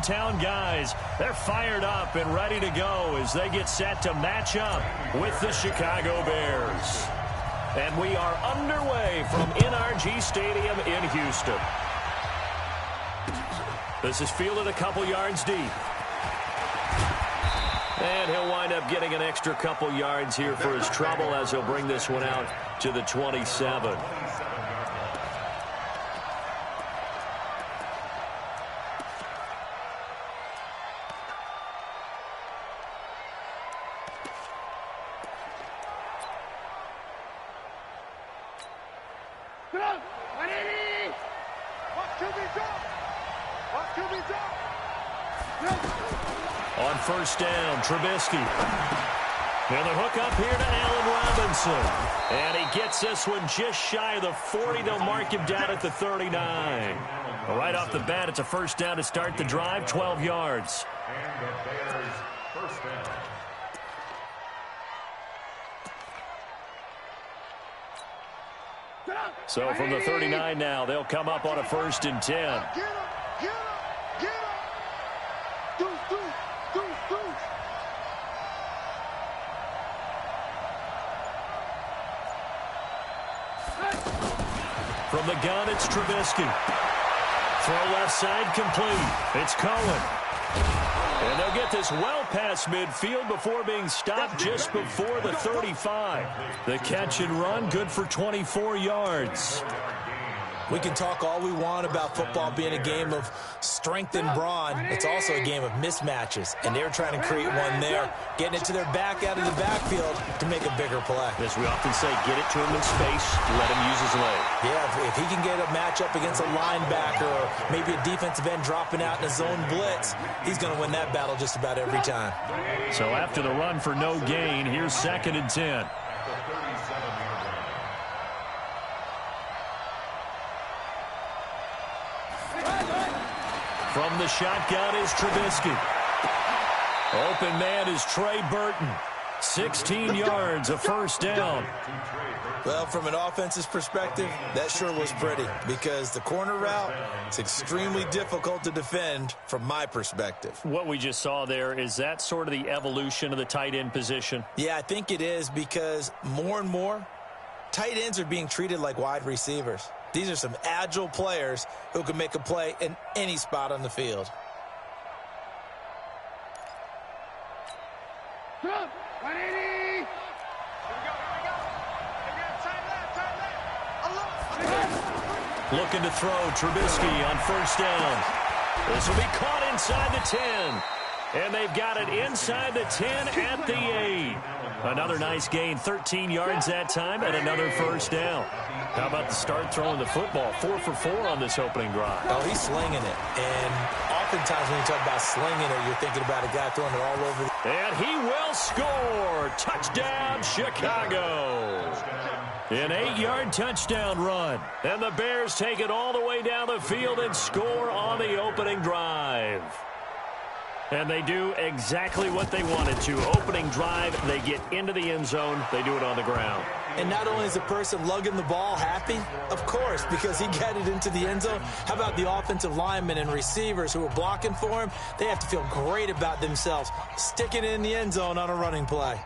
hometown guys. They're fired up and ready to go as they get set to match up with the Chicago Bears. And we are underway from NRG Stadium in Houston. This is fielded a couple yards deep. And he'll wind up getting an extra couple yards here for his trouble as he'll bring this one out to the 27. On first down, Trubisky. And the hook up here to Allen Robinson. And he gets this one just shy of the 40. They'll mark him down at the 39. Well, right off the bat, it's a first down to start the drive, 12 yards. And the Bears first down. So from the 39 now, they'll come up on a 1st and 10. From the gun, it's Trubisky. Throw left side complete. It's Cohen. And they'll get this well past midfield before being stopped just before the 35. The catch and run, good for 24 yards. We can talk all we want about football being a game of strength and brawn. It's also a game of mismatches, and they're trying to create one there, getting it to their back out of the backfield to make a bigger play. As we often say, get it to him in space, let him use his leg. Yeah, if he can get a matchup against a linebacker or maybe a defensive end dropping out in a zone blitz, he's going to win that battle just about every time. So after the run for no gain, here's 2nd and 10. From the shotgun is Trubisky. Open man is Trey Burton. 16 yards, a first down. Well, from an offense's perspective, that sure was pretty because the corner route is extremely difficult to defend from my perspective. What we just saw there, is that sort of the evolution of the tight end position? Yeah, I think it is because more and more, tight ends are being treated like wide receivers. These are some agile players who can make a play in any spot on the field. Looking to throw, Trubisky on first down. This will be caught inside the 10. And they've got it inside the 10 at the 8. Another nice gain, 13 yards that time, and another first down. How about the start throwing the football? 4 for 4 on this opening drive. Oh, he's slinging it. And oftentimes when you talk about slinging it, you're thinking about a guy throwing it all over. And he will score. Touchdown, Chicago. An 8-yard touchdown run. And the Bears take it all the way down the field and score on the opening drive. And they do exactly what they wanted to. Opening drive, they get into the end zone. They do it on the ground. And not only is the person lugging the ball happy, of course, because he got it into the end zone. How about the offensive linemen and receivers who are blocking for him? They have to feel great about themselves, sticking it in the end zone on a running play.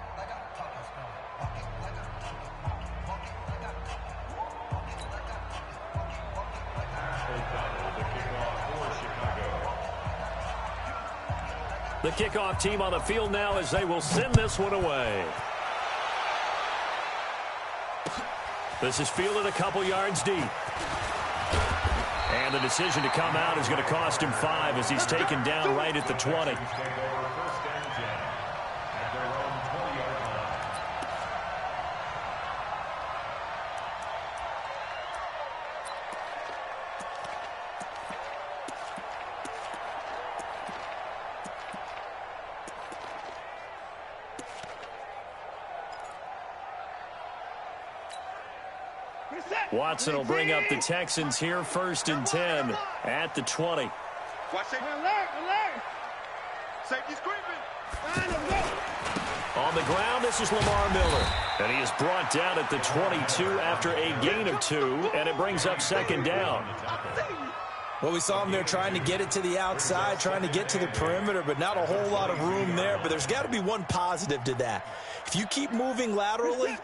The kickoff team on the field now as they will send this one away. This is fielded a couple yards deep. And the decision to come out is going to cost him 5 as he's taken down right at the 20. Watson will bring up the Texans here, 1st and 10 at the 20. Watch it. Alert. Safety's creeping. On the ground, this is Lamar Miller. And he is brought down at the 22 after a gain of 2, and it brings up 2nd down. Well, we saw him there trying to get it to the outside, trying to get to the perimeter, but not a whole lot of room there. But there's got to be one positive to that. If you keep moving laterally,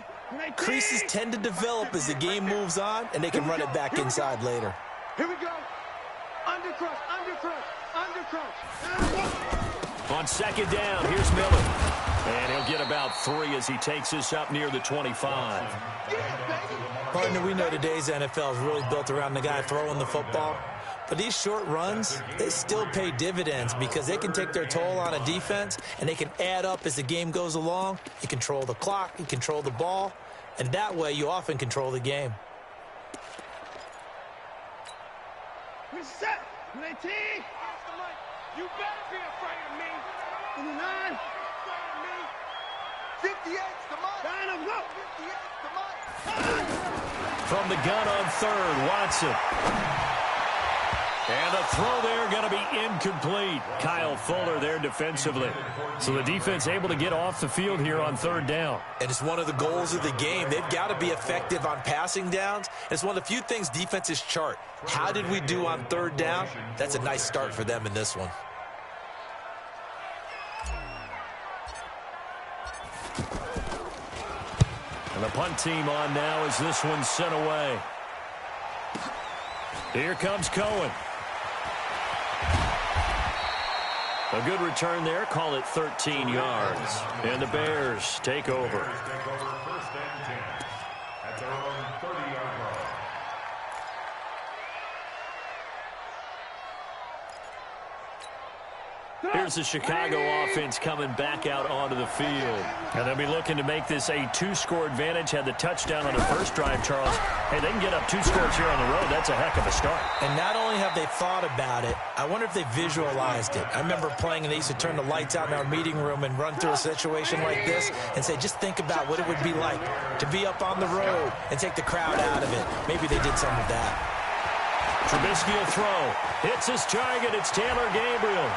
creases tend to develop as the game moves on, and they can run it back inside later. Here we go. Undercrush, undercrush, undercrush. On second down, here's Miller. And he'll get about 3 as he takes this up near the 25. Partner, we know today's NFL is really built around the guy throwing the football. But these short runs, they still pay dividends because they can take their toll on a defense, and they can add up as the game goes along. You control the clock, you control the ball, and that way you often control the game. We're set. 19. You better be afraid of me. 29. 58 to mine. Line up, go. 58 to mine. From the gun on third, Watson. And the throw there going to be incomplete. Kyle Fuller there defensively. So the defense able to get off the field here on third down. And it's one of the goals of the game. They've got to be effective on passing downs. It's one of the few things defenses chart. How did we do on third down? That's a nice start for them in this one. And the punt team on now as this one's sent away. Here comes Cohen. A good return there. Call it 13 yards. And the Bears take over. First and 10 at their own 30-yard line. Here's the Chicago offense coming back out onto the field. And they'll be looking to make this a 2-score advantage. Had the touchdown on the first drive, Charles. Hey, they can get up 2 scores here on the road. That's a heck of a start. And not only have they thought about it, I wonder if they visualized it. I remember playing, and they used to turn the lights out in our meeting room and run through a situation like this and say, just think about what it would be like to be up on the road and take the crowd out of it. Maybe they did some of that. Trubisky will throw. Hits his target. It's Taylor Gabriel.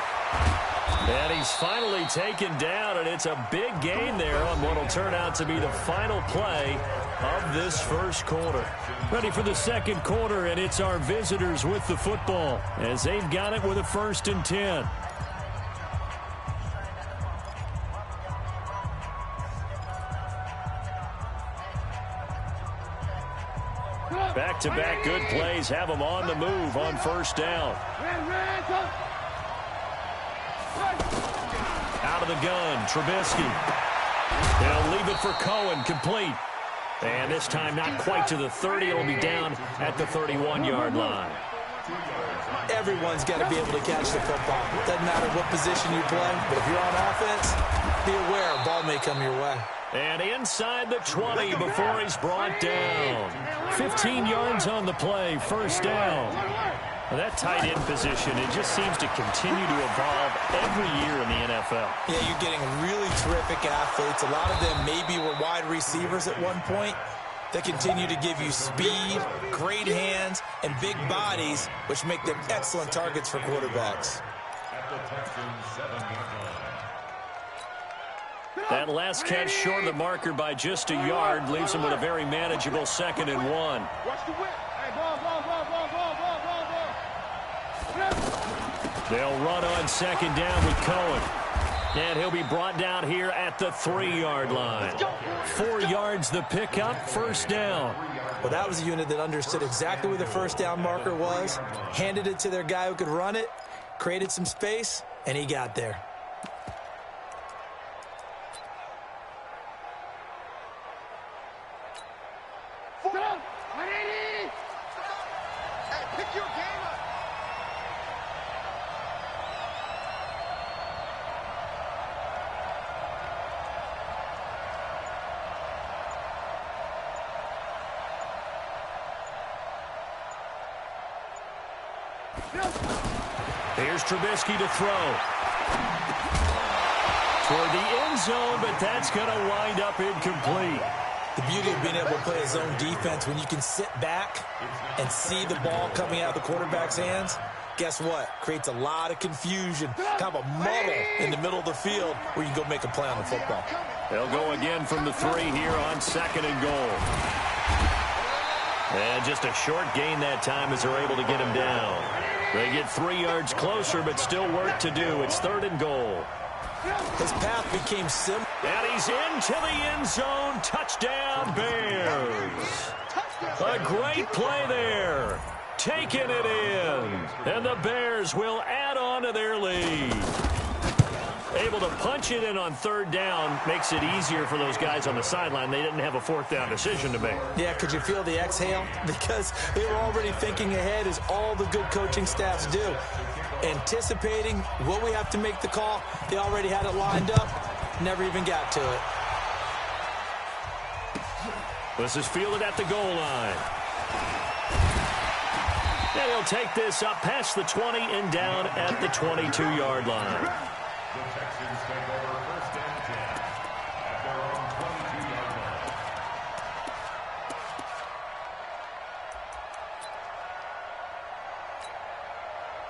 And he's finally taken down, and it's a big gain there on what will turn out to be the final play of this first quarter. Ready for the second quarter, and it's our visitors with the football as they've got it with a 1st and 10. Back-to-back good plays have them on the move on first down. Out of the gun, Trubisky. They'll leave it for Cohen, complete. And this time not quite to the 30. It'll be down at the 31-yard line. Everyone's got to be able to catch the football. Doesn't matter what position you play, but if you're on offense, be aware a ball may come your way. And inside the 20 before he's brought down. 15 yards on the play, first down. Well, that tight end position, it just seems to continue to evolve every year in the NFL. Yeah, you're getting really terrific athletes. A lot of them maybe were wide receivers at one point. They continue to give you speed, great hands, and big bodies, which make them excellent targets for quarterbacks. That last catch short of the marker by just a yard leaves him with a very manageable 2nd and 1. Watch the whip. Hey, ball. They'll run on 2nd down with Cohen. And he'll be brought down here at the 3-yard line. 4 yards the pickup, first down. Well, that was a unit that understood exactly where the first down marker was, handed it to their guy who could run it, created some space, and he got there. Here's Trubisky to throw. Toward the end zone, but that's going to wind up incomplete. The beauty of being able to play a zone defense, when you can sit back and see the ball coming out of the quarterback's hands, guess what? Creates a lot of confusion, kind of a muddle in the middle of the field where you can go make a play on the football. They'll go again from the 3 here on 2nd and goal. And just a short gain that time as they're able to get him down. They get 3 yards closer, but still work to do. It's 3rd and goal. His path became simple. And he's into the end zone. Touchdown, Bears. A great play there. Taking it in. And the Bears will add on to their lead. Able to punch it in on 3rd down makes it easier for those guys on the sideline. They didn't have a 4th down decision to make. Yeah, could you feel the exhale? Because they were already thinking ahead, as all the good coaching staffs do. Anticipating, will we have to make the call? They already had it lined up. Never even got to it. This is fielded at the goal line. And he'll take this up past the 20 and down at the 22-yard line. The Texans take over 1st and 10 at their own 22-yard line.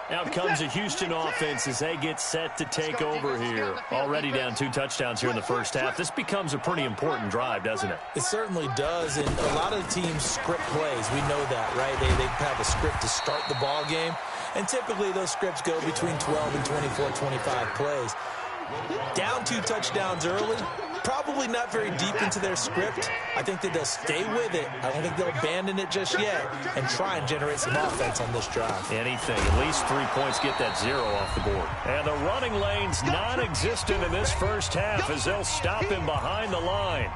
Out comes a Houston offense as they get set to take over here. Already down 2 touchdowns here in the first half. This becomes a pretty important drive, doesn't it? It certainly does, and a lot of the teams script plays. We know that, right? They have a script to start the ball game, and typically those scripts go between 12 and 24, 25 plays. Down 2 touchdowns early, probably not very deep into their script. I think that they'll stay with it. I don't think they'll abandon it just yet and try and generate some offense on this drive. Anything. At least 3 points, get that 0 off the board. And the running lane's non-existent in this first half as they'll stop him behind the line.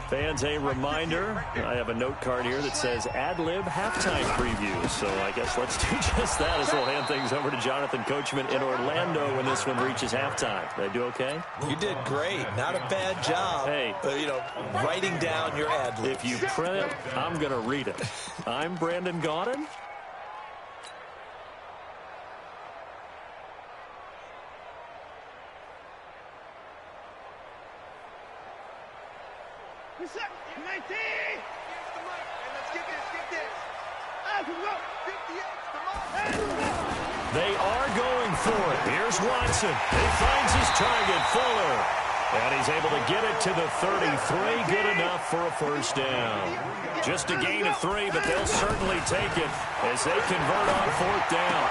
Fans, a reminder, I have a note card here that says ad-lib halftime preview. So I guess let's do just that as we'll hand things over to Jonathan Coachman in Orlando when this one reaches halftime. Did I do okay? You did great. Not a bad job. Hey, writing down your ad-libs. If you print it, I'm going to read it. I'm Brandon Gaudin. They are going for it. Here's Watson. He finds his target, Fuller. And he's able to get it to the 33. Good enough for a first down. Just a gain of 3, but they'll certainly take it as they convert on 4th down.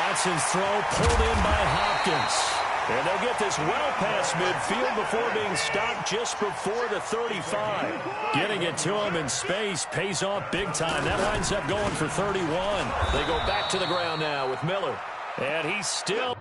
Watson's throw pulled in by Hopkins. And they'll get this well past midfield before being stopped just before the 35. Getting it to him in space pays off big time. That winds up going for 31. They go back to the ground now with Miller. And he's still...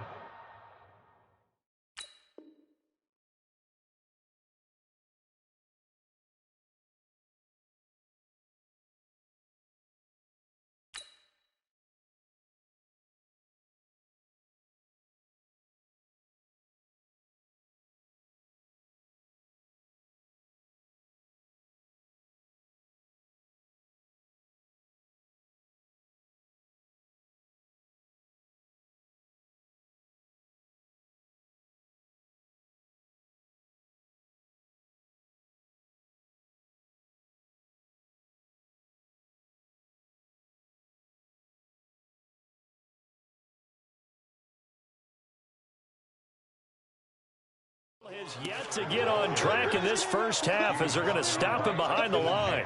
has yet to get on track in this first half as they're going to stop him behind the line.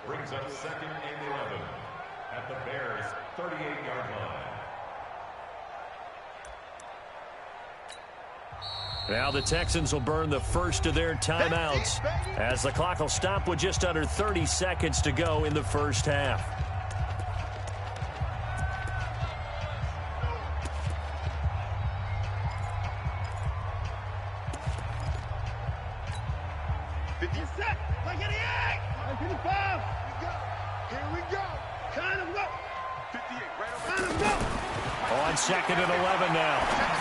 Brings up 2nd and 11 at the Bears' 38-yard line. Now the Texans will burn the first of their timeouts as the clock will stop with just under 30 seconds to go in the first half. On 2nd and 11 now.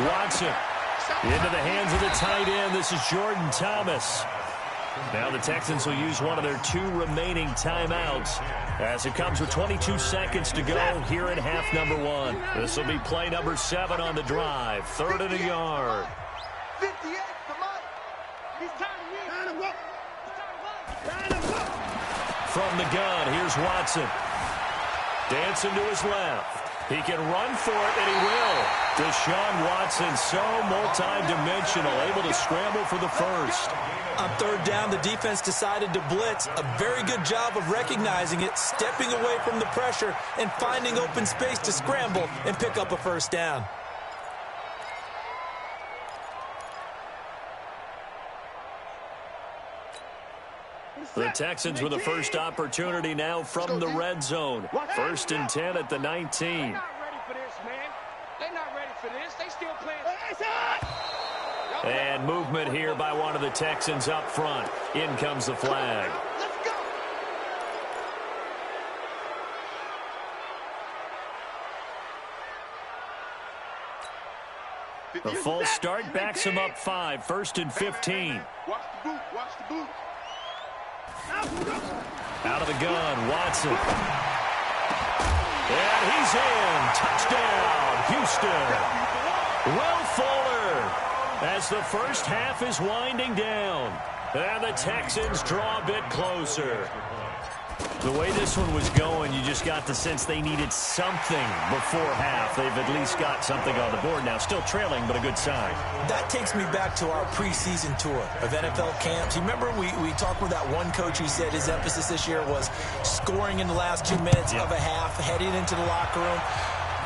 Watson into the hands of the tight end. This is Jordan Thomas. Now the Texans will use one of their 2 remaining timeouts as it comes with 22 seconds to go here in half number 1. This will be play number 7 on the drive. 3rd and a yard. 58, come on. He's turning you. Line him up. Line him up. From the gun, here's Watson. Dancing to his left. He can run for it, and he will. Deshaun Watson, so multi-dimensional, able to scramble for the first. On 3rd down, the defense decided to blitz. A very good job of recognizing it, stepping away from the pressure, and finding open space to scramble and pick up a first down. The Texans with the first opportunity now from the red zone. 1st and 10 at the 19. They're not ready for this, man. They're not ready for this. They still playing. And movement here by one of the Texans up front. In comes the flag. Let's go. The false start backs him up 5. 1st and 15. Watch the boot. Watch the boot. Out of the gun, Watson. And he's in. Touchdown, Houston. Will Fuller as the first half is winding down. And the Texans draw a bit closer. The way this one was going, you just got the sense they needed something before half. They've at least got something on the board now. Still trailing, but a good sign. That takes me back to our preseason tour of NFL camps. You remember we talked with that one coach who said his emphasis this year was scoring in the last 2 minutes of a half, heading into the locker room.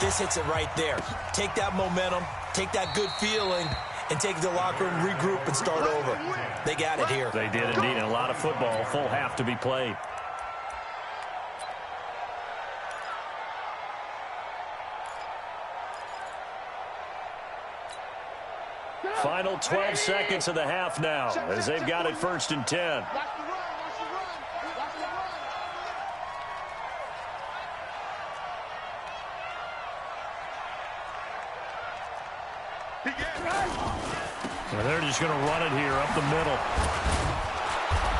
This hits it right there. Take that momentum, take that good feeling, and take it to the locker room, regroup, and start over. They got it here. They did indeed. And a lot of football, full half to be played. Final 12 seconds of the half now as they've got it 1st and 10. Well, they're just going to run it here up the middle.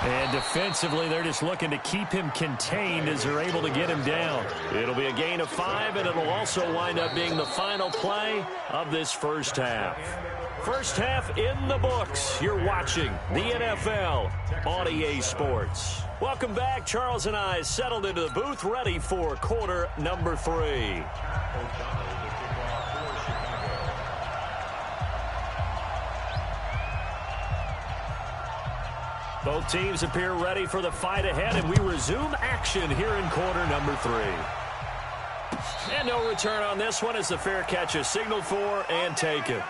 And defensively, they're just looking to keep him contained as they're able to get him down. It'll be a gain of 5, and it'll also wind up being the final play of this first half. First half in the books. You're watching the NFL on EA Sports. Welcome back. Charles and I settled into the booth, ready for quarter number 3. Both teams appear ready for the fight ahead, and we resume action here in quarter number 3. And no return on this one as the fair catch is signaled for and taken.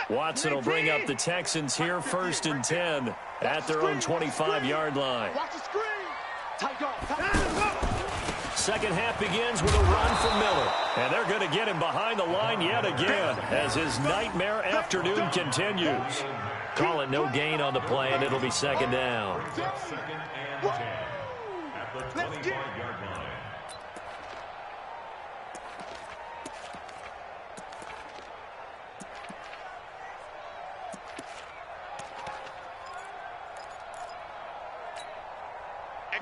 Watson will bring up the Texans here 1st and 10 at their own 25-yard line. Watch the screen. Second half begins with a run from Miller. And they're going to get him behind the line yet again as his nightmare afternoon continues. Call it no gain on the play, and it'll be 2nd down. 2nd and 10 at the 25-yard line.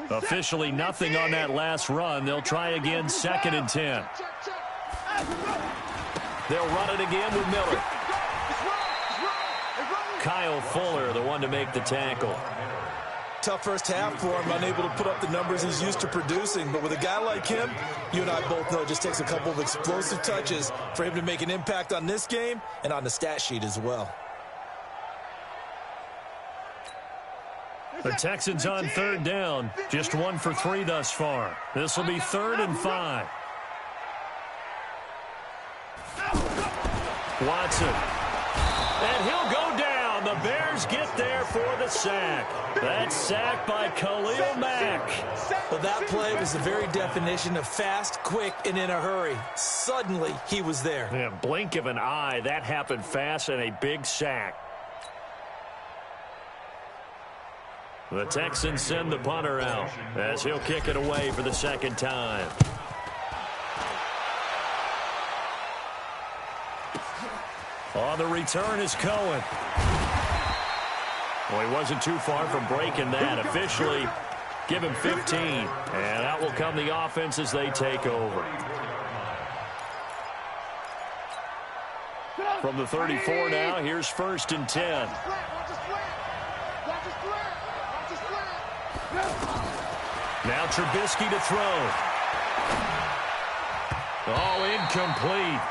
Officially nothing on that last run. They'll try again 2nd and 10. They'll run it again with Miller. Kyle Fuller, the one to make the tackle. Tough first half for him, unable to put up the numbers he's used to producing. But with a guy like him, you and I both know it just takes a couple of explosive touches for him to make an impact on this game and on the stat sheet as well. The Texans on 3rd down, just 1 for 3 thus far. This will be 3rd and 5. Watson. And he'll go down. The Bears get there for the sack. That sack by Khalil Mack. Well, that play was the very definition of fast, quick, and in a hurry. Suddenly, he was there. Yeah, blink of an eye. That happened fast and a big sack. The Texans send the punter out as he'll kick it away for the second time. On the return is Cohen. Well, he wasn't too far from breaking that. Officially, give him 15. And out will come the offense as they take over. From the 34 now, here's 1st and 10. Now Trubisky to throw. Oh, incomplete.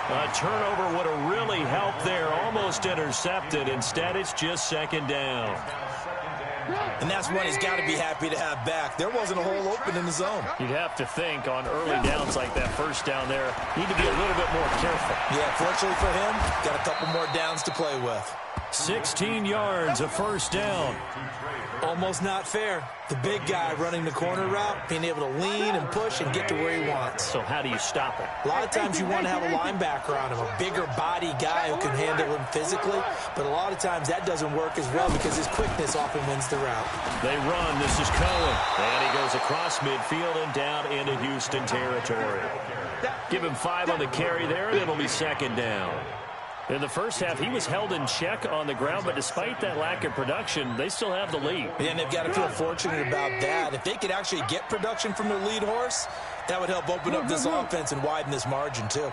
A turnover would have really helped there. Almost intercepted. Instead, it's just 2nd down. And that's one he's got to be happy to have back. There wasn't a hole open in the zone. You'd have to think on early downs like that, 1st down there, need to be a little bit more careful. Yeah, fortunately for him, got a couple more downs to play with. 16 yards, a 1st down. Almost not fair. The big guy running the corner route, being able to lean and push and get to where he wants. So how do you stop it? A lot of times you want to have a linebacker on him, a bigger body guy who can handle him physically, but a lot of times that doesn't work as well because his quickness often wins the route. They run. This is Cohen. And he goes across midfield and down into Houston territory. Give him 5 on the carry there, and it'll be 2nd down. In the first half, he was held in check on the ground, but despite that lack of production, they still have the lead. Yeah, and they've got to feel fortunate about that. If they could actually get production from their lead horse, that would help open up this offense and widen this margin, too.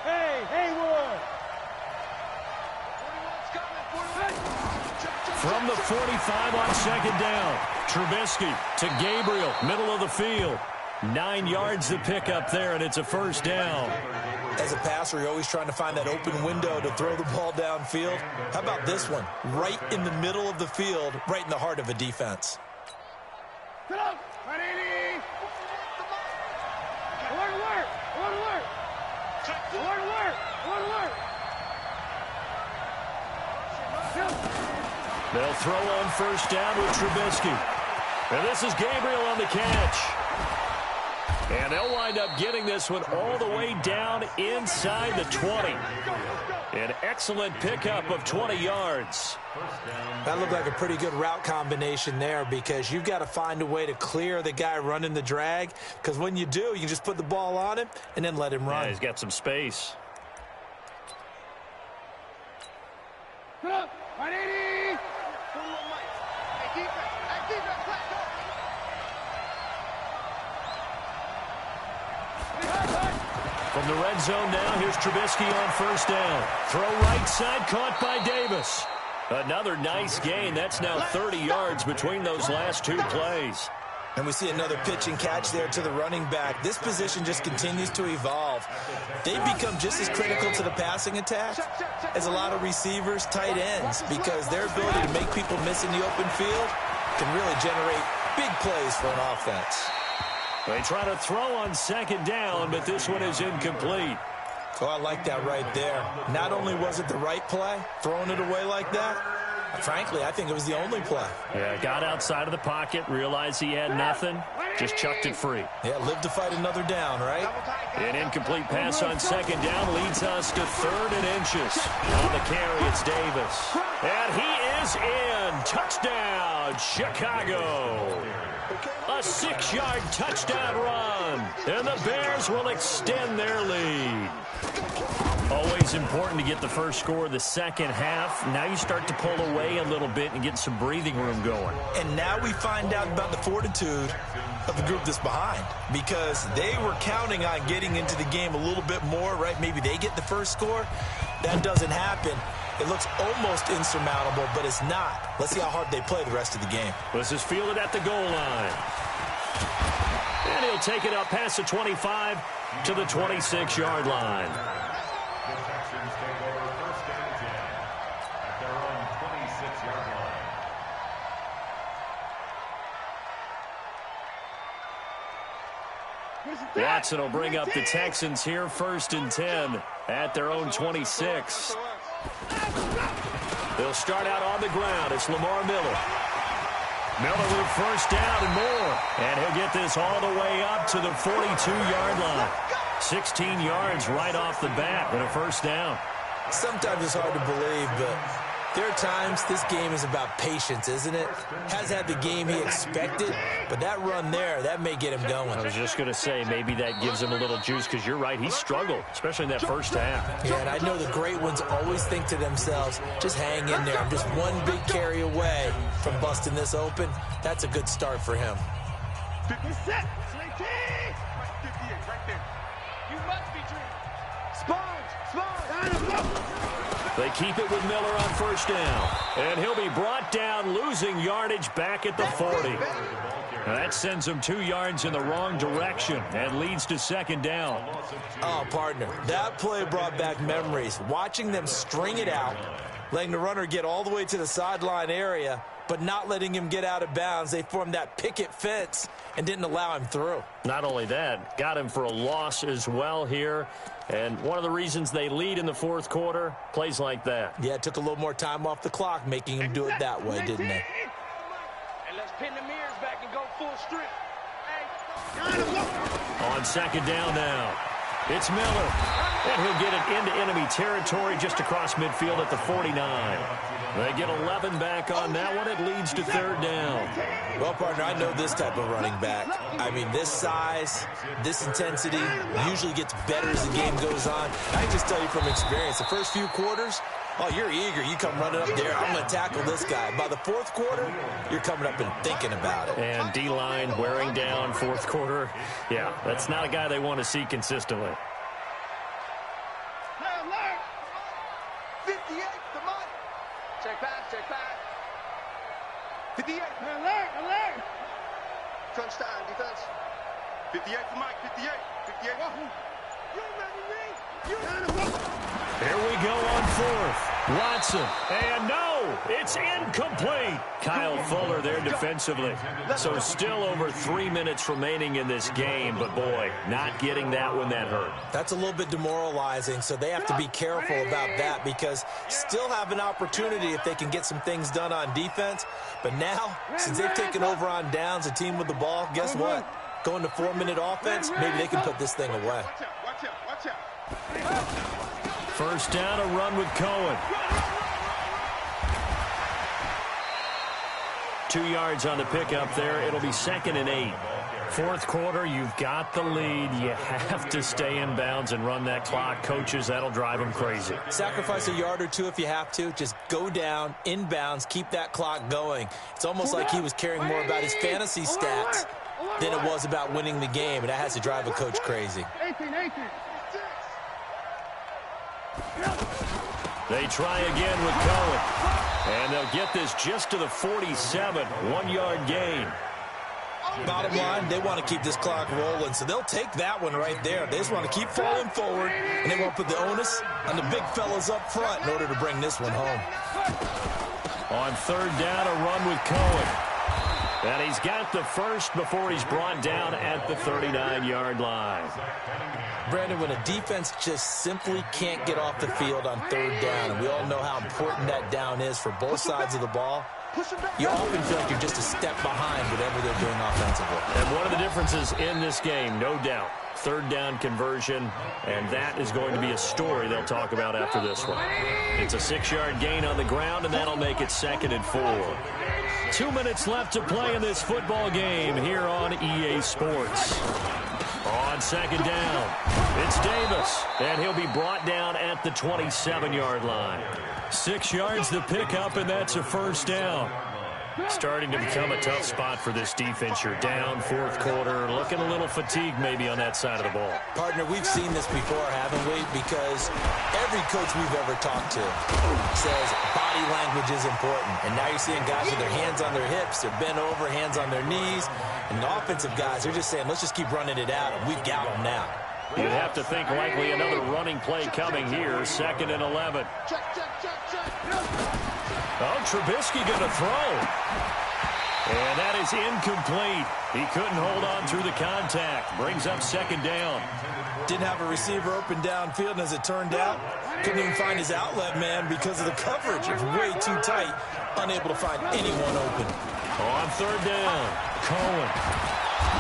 Hey, Haywood! From the 45 on 2nd down, Trubisky to Gabriel, middle of the field. 9 yards to pick up there, and it's a 1st down. As a passer, you're always trying to find that open window to throw the ball downfield. How about this one? Right in the middle of the field, right in the heart of a defense. Get up! Ready! Alert, alert! Alert, alert! Alert, alert! Alert, alert! They'll throw on 1st down with Trubisky. And this is Gabriel on the catch. And they'll wind up getting this one all the way down inside the 20. An excellent pickup of 20 yards. That looked like a pretty good route combination there because you've got to find a way to clear the guy running the drag, because when you do, you can just put the ball on him and then let him run. Yeah, he's got some space. Get up! 180! Hey, defense! Hey, defense! Let's go! From the red zone now, here's Trubisky on 1st down. Throw right side, caught by Davis. Another nice gain. That's now 30 yards between those last 2 plays. And we see another pitch and catch there to the running back. This position just continues to evolve. They've become just as critical to the passing attack as a lot of receivers, tight ends, because their ability to make people miss in the open field can really generate big plays for an offense. They try to throw on 2nd down, but this one is incomplete. Oh, I like that right there. Not only was it the right play, throwing it away like that, frankly, I think it was the only play. Yeah, got outside of the pocket, realized he had nothing, just chucked it free. Yeah, live to fight another down, right? An incomplete pass on 2nd down leads us to 3rd and inches. On the carry, it's Davis. And he is in. Touchdown, Chicago. A 6-yard touchdown run. And the Bears will extend their lead. Always important to get the first score of the second half. Now you start to pull away a little bit and get some breathing room going. And now we find out about the fortitude of the group that's behind, because they were counting on getting into the game a little bit more, right? Maybe they get the first score. That doesn't happen. It looks almost insurmountable, but it's not. Let's see how hard they play the rest of the game. This is fielded at the goal line. And he'll take it up past the 25 to the 26-yard line. The Texans take over 1st and 10 at their own 26-yard line. Watson will bring up the Texans here, 1st and 10 at their own 26. They'll start out on the ground. It's Lamar Miller. Miller with 1st down and more. And he'll get this all the way up to the 42-yard line. 16 yards right off the bat and a 1st down. Sometimes it's hard to believe, but There are times this game is about patience, isn't it? Has had the game he expected, but that run there, that may get him going. I was just going to say, maybe that gives him a little juice, because you're right, he struggled, especially in that first half. Yeah, and I know the great ones always think to themselves, just hang in there. I'm just one big carry away from busting this open. That's a good start for him. 50 set. 58 right there. You must be dreaming. Sponge. They keep it with Miller on first down. And he'll be brought down, losing yardage back at the 40. Now that sends him 2 yards in the wrong direction and leads to second down. Oh, partner, that play brought back memories. Watching them string it out, letting the runner get all the way to the sideline area, but not letting him get out of bounds. They formed that picket fence and didn't allow him through. Not only that, got him for a loss as well here. And one of the reasons they lead in the fourth quarter, plays like that. Yeah, it took a little more time off the clock, making him do it that way, didn't it? And let's pin the mirrors back and go full strip. On second down now, it's Miller. And he'll get it into enemy territory just across midfield at the 49. They get 11 back on that one. It leads to third down. Well, partner, I know this type of running back. I mean, this size, this intensity usually gets better as the game goes on. I can just tell you from experience, the first few quarters, oh, you're eager. You come running up there. I'm going to tackle this guy. By the fourth quarter, you're coming up and thinking about it. And D-line wearing down fourth quarter. Yeah, that's not a guy they want to see consistently. 58 to Mike. Check back. 58. Alert. Crunch time, defense. 58 for Mike. 58. You ready? Here we go on fourth. Watson. And no, it's incomplete. Kyle Fuller there defensively. So still over 3 minutes remaining in this game. But, boy, not getting that one that hurt. That's a little bit demoralizing, so they have to be careful about that because still have an opportunity if they can get some things done on defense. But now, since they've taken over on downs, a team with the ball, guess what? Going to 4-minute offense, maybe they can put this thing away. Watch out. First down, a run with Cohen. 2 yards on the pickup there. It'll be 2nd and 8. Fourth quarter, you've got the lead. You have to stay in bounds and run that clock. Coaches, that'll drive them crazy. Sacrifice a yard or two if you have to. Just go down, in bounds, keep that clock going. It's almost like he was caring more about his fantasy stats than it was about winning the game, and that has to drive a coach crazy. 18. They try again with Cohen. And they'll get this just to the 47, 1-yard gain. Bottom line, they want to keep this clock rolling, so they'll take that one right there. They just want to keep falling forward, and they want to put the onus on the big fellas up front in order to bring this one home. On third down, a run with Cohen. And he's got the first before he's brought down at the 39-yard line. Brandon, when a defense just simply can't get off the field on third down, and we all know how important that down is for both sides of the ball, you often feel like you're just a step behind whatever they're doing offensively. And one of the differences in this game, no doubt, third down conversion, and that is going to be a story they'll talk about after this one. It's a 6-yard gain on the ground, and that'll make it 2nd and 4. 2 minutes left to play in this football game here on EA Sports. On second down, it's Davis, and he'll be brought down at the 27-yard line. 6 yards to pick up, and that's a first down. Starting to become a tough spot for this defense. You're down fourth quarter, looking a little fatigued maybe on that side of the ball. Partner, we've seen this before, haven't we? Because every coach we've ever talked to says body language is important. And now you're seeing guys with their hands on their hips, they're bent over, hands on their knees. And the offensive guys, they're just saying, let's just keep running it out, and we've got them now. You'd have to think likely another running play coming here, 2nd and 11. Check. Oh, Trubisky going to throw. And that is incomplete. He couldn't hold on through the contact. Brings up 2nd down. Didn't have a receiver open downfield, and as it turned out, couldn't even find his outlet man because of the coverage. It's way too tight, unable to find anyone open. On third down, Cohen.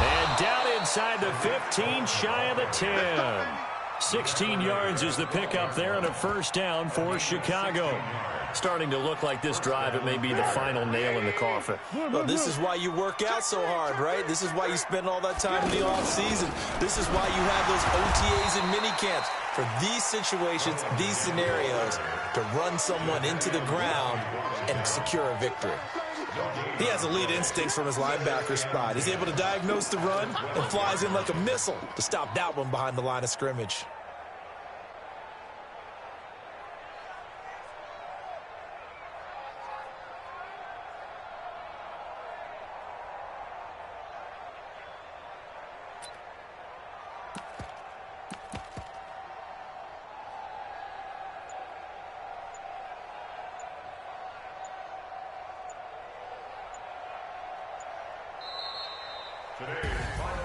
And down inside the 15, shy of the 10. 16 yards is the pickup there, and a first down for Chicago. Starting to look like this drive, it may be the final nail in the coffin. Well, this is why you work out so hard, right? This is why you spend all that time in the offseason. This is why you have those OTAs and mini camps. For these situations, these scenarios, to run someone into the ground and secure a victory. He has elite instincts from his linebacker spot. He's able to diagnose the run and flies in like a missile to stop that one behind the line of scrimmage.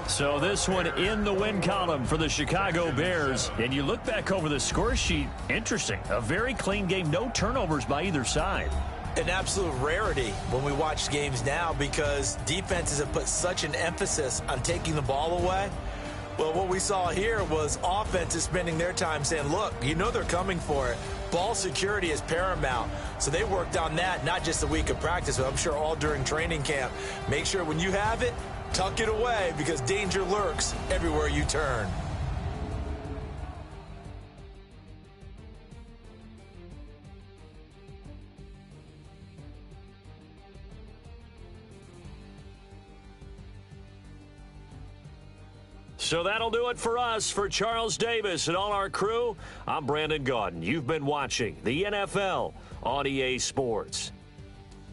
So this one in the win column for the Chicago Bears. And you look back over the score sheet, interesting. A very clean game, no turnovers by either side. An absolute rarity when we watch games now because defenses have put such an emphasis on taking the ball away. Well, what we saw here was offenses spending their time saying, look, you know they're coming for it. Ball security is paramount. So they worked on that, not just a week of practice, but I'm sure all during training camp. Make sure when you have it, tuck it away because danger lurks everywhere you turn. So that'll do it for us. For Charles Davis and all our crew, I'm Brandon Gaudin. You've been watching the NFL on EA Sports.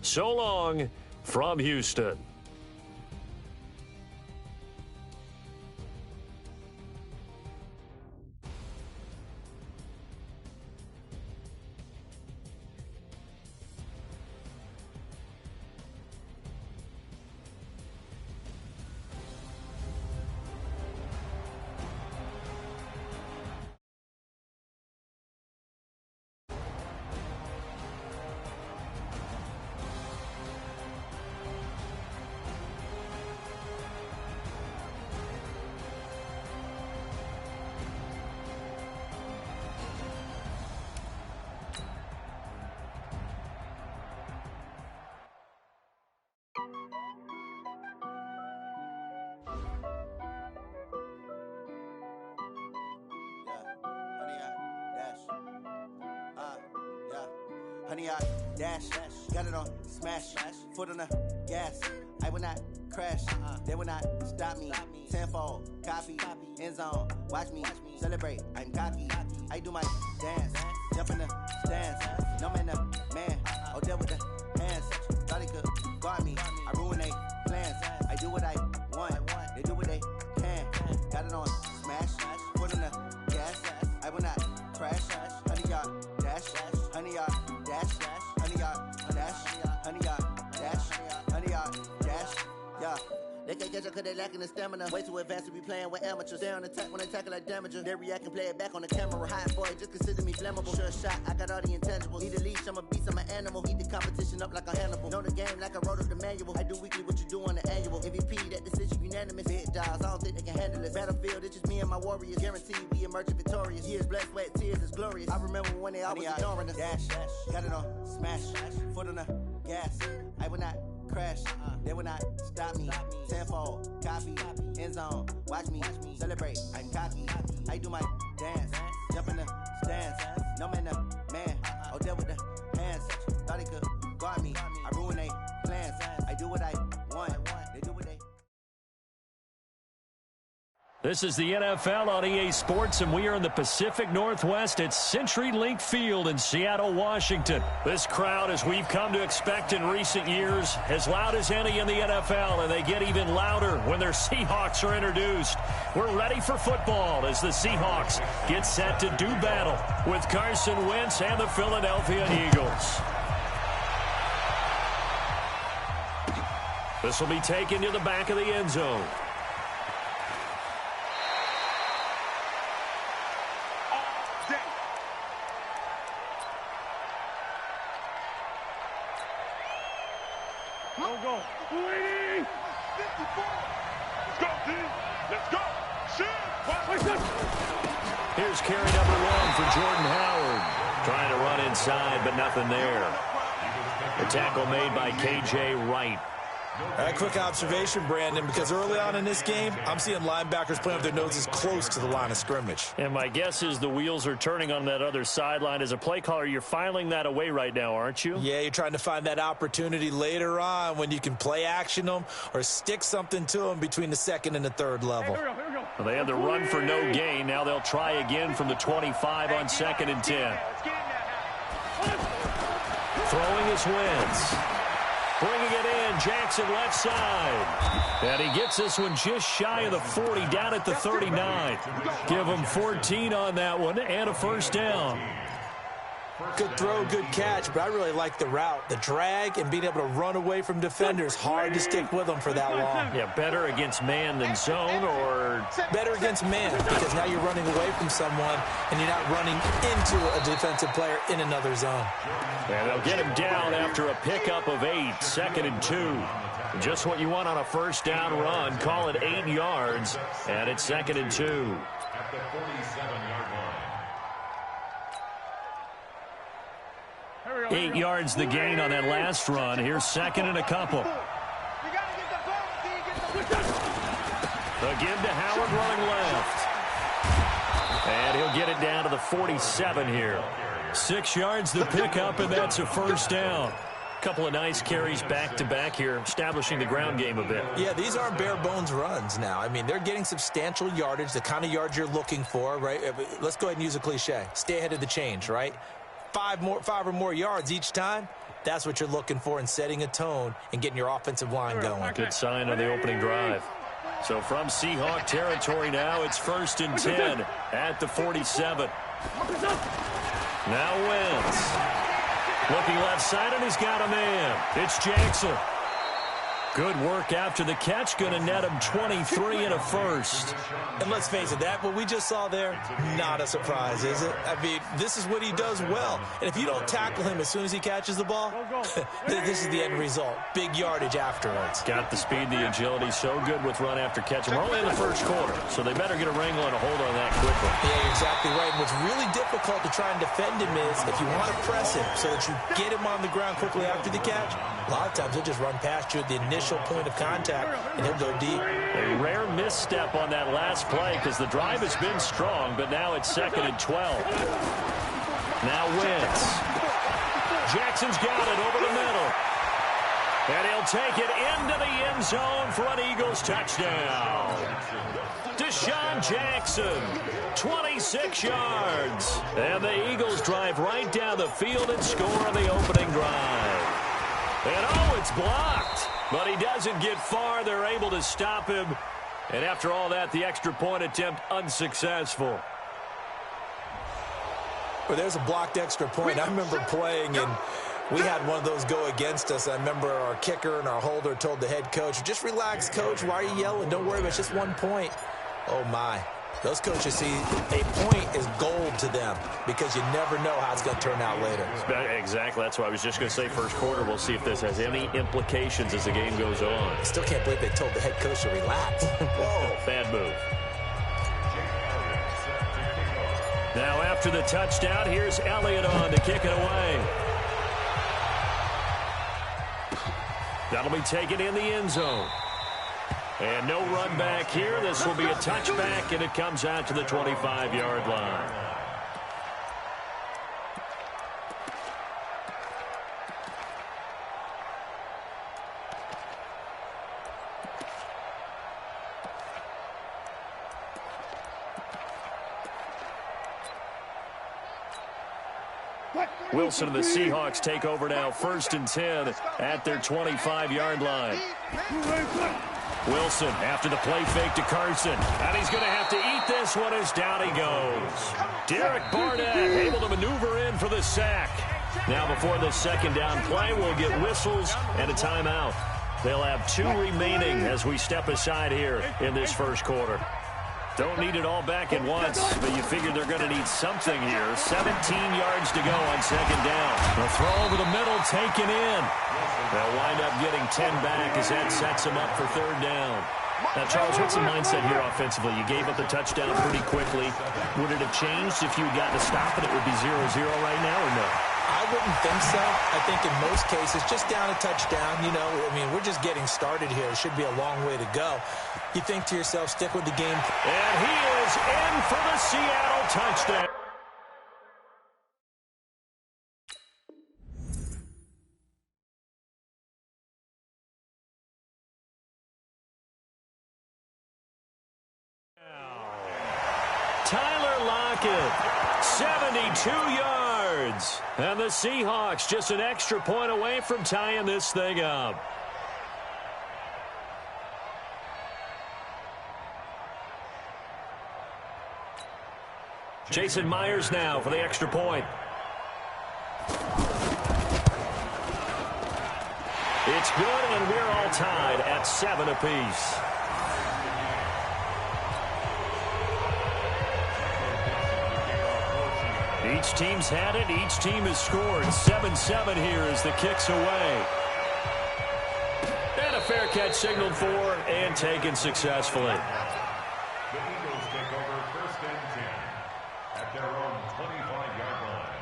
So long from Houston. Honey, I dash, got it on smash, foot on the gas. I will not crash, they will not stop me. Tenfold, copy, end zone, watch me celebrate. I'm cocky, I do my dance, jump in the stands. No man, man, oh there with the hands. Thought he could guard me, I ruin they plans. I do what I want, they do what they can. Got it on smash, foot on the gas. I will not crash, honey, y'all dash, honey, y'all dash, honey, y'all dash, honey, y'all dash, honey, y'all dash, yeah. They can't catch up cause they lacking the stamina. Way too advanced to be playing with amateurs. They on attack when they tackle like damager. They react and play it back on the camera. Hot boy, just consider me flammable. Sure shot, I got all the intangibles. Need a leash, I'm a beast, I'm an animal. Eat the competition up like a Hannibal. Know the game like I wrote up the manual. I do weekly what you do on the annual. MVP, that decision unanimous. Big dogs, I don't think they can handle it. Battlefield, it's just me and my warriors. Guaranteed we emerge victorious. Years, blood, sweat, tears, is glorious. I remember when they always ignoring us. Dash, got it on smash, foot on the gas. I will not crash, they will not stop me. Tenfold, copy, end zone, watch me celebrate. I'm cocky, I do my dance, jump in the stands. No man, man, oh there with the hands. Thought he could guard me, I ruin they plans. I do what I want, they do what they. This is the NFL on EA Sports, and we are in the Pacific Northwest at CenturyLink Field in Seattle, Washington. This crowd, as we've come to expect in recent years, as loud as any in the NFL, and they get even louder when their Seahawks are introduced. We're ready for football as the Seahawks get set to do battle with Carson Wentz and the Philadelphia Eagles. This will be taken to the back of the end zone. Go. 280. 54. Let's go, team. Let's go. Here's carry number 1 for Jordan Howard. Trying to run inside, but nothing there. The tackle made by K.J. Wright. A quick observation, Brandon, because early on in this game, I'm seeing linebackers playing with their noses close to the line of scrimmage. And my guess is the wheels are turning on that other sideline. As a play caller, you're filing that away right now, aren't you? Yeah, you're trying to find that opportunity later on when you can play action them or stick something to them between the second and the third level. Well, they had the run for no gain. Now they'll try again from the 25 on 2nd and 10. Throwing is Wentz. Bringing it in, Jackson left side. And he gets this one just shy of the 40, down at the 39. Give him 14 on that one and a first down. Good throw, good catch, but I really like the route. The drag and being able to run away from defenders. Hard to stick with them for that long. Yeah, better against man than zone, or? Better against man, because now you're running away from someone and you're not running into a defensive player in another zone. And they'll get him down after a pickup of 8, 2nd and 2. Just what you want on a first down run. Call it 8 yards, and it's 2nd and 2. At the 47-yard line. 8 yards the gain on that last run. Here's 2nd and a couple. Again to Howard running left. And he'll get it down to the 47 here. 6 yards the pickup, and that's a first down. Couple of nice carries back-to-back here, establishing the ground game a bit. Yeah, these aren't bare-bones runs now. I mean, they're getting substantial yardage, the kind of yards you're looking for, right? Let's go ahead and use a cliche. Stay ahead of the change, right? 5 or more yards each time, that's what you're looking for in setting a tone and getting your offensive line going. Good sign of the opening drive. So from Seahawk territory now, it's 1st and 10 at the 47. Now Wentz. Looking left side, and he's got a man. It's Jackson. Good work after the catch. Going to net him 23 and a first. And let's face it, what we just saw there, not a surprise, is it? I mean, this is what he does well. And if you don't tackle him as soon as he catches the ball, this is the end result. Big yardage afterwards. Got the speed, the agility, so good with run after catch. We're only in the first quarter, so they better get a wrangle and a hold on that quickly. Yeah, you're exactly right. And what's really difficult to try and defend him is if you want to press him so that you get him on the ground quickly after the catch, a lot of times he'll just run past you at the initial point of contact, and he'll go deep. A rare misstep on that last play because the drive has been strong, but now it's 2nd and 12. Now Wentz. Jackson's got it over the middle. And he'll take it into the end zone for an Eagles touchdown. Deshaun Jackson, 26 yards. And the Eagles drive right down the field and score on the opening drive. And it's blocked. But he doesn't get far. They're able to stop him. And after all that, the extra point attempt unsuccessful. Well, there's a blocked extra point. I remember playing, and we had one of those go against us. I remember our kicker and our holder told the head coach, just relax, coach. Why are you yelling? Don't worry about it. It's just 1 point. Oh, my. Those coaches see a point is gold to them because you never know how it's going to turn out later. Exactly. That's what I was just going to say. First quarter, we'll see if this has any implications as the game goes on. I still can't believe they told the head coach to relax. Whoa, bad move. Now after the touchdown, here's Elliott on to kick it away. That'll be taken in the end zone. And no run back here. This will be a touchback, and it comes out to the 25-yard line. Wilson and the Seahawks take over now, 1st and 10 at their 25-yard line. Wilson after the play fake to Carson. And he's going to have to eat this one as down he goes. Derek Barnett able to maneuver in for the sack. Now before the second down play, we'll get whistles and a timeout. They'll have 2 remaining as we step aside here in this first quarter. Don't need it all back at once, but you figure they're going to need something here. 17 yards to go on second down. The throw over the middle, taken in. They'll wind up getting 10 back as that sets them up for third down. Now, Charles, what's the mindset here offensively? You gave up the touchdown pretty quickly. Would it have changed if you had gotten a stop and it would be 0-0 right now or no? I wouldn't think so. I think in most cases, just down a touchdown, you know, I mean, we're just getting started here. It should be a long way to go. You think to yourself, stick with the game. And he is in for the Seattle touchdown. Tyler Lockett, 72 yards. And the Seahawks just an extra point away from tying this thing up. Jason Myers now for the extra point. It's good, and we're all tied at 7 apiece. Each team's had it. Each team has scored. 7-7 here as the kick's away. And a fair catch signaled for and taken successfully. The Eagles take over 1st and 10 at their own 25-yard line.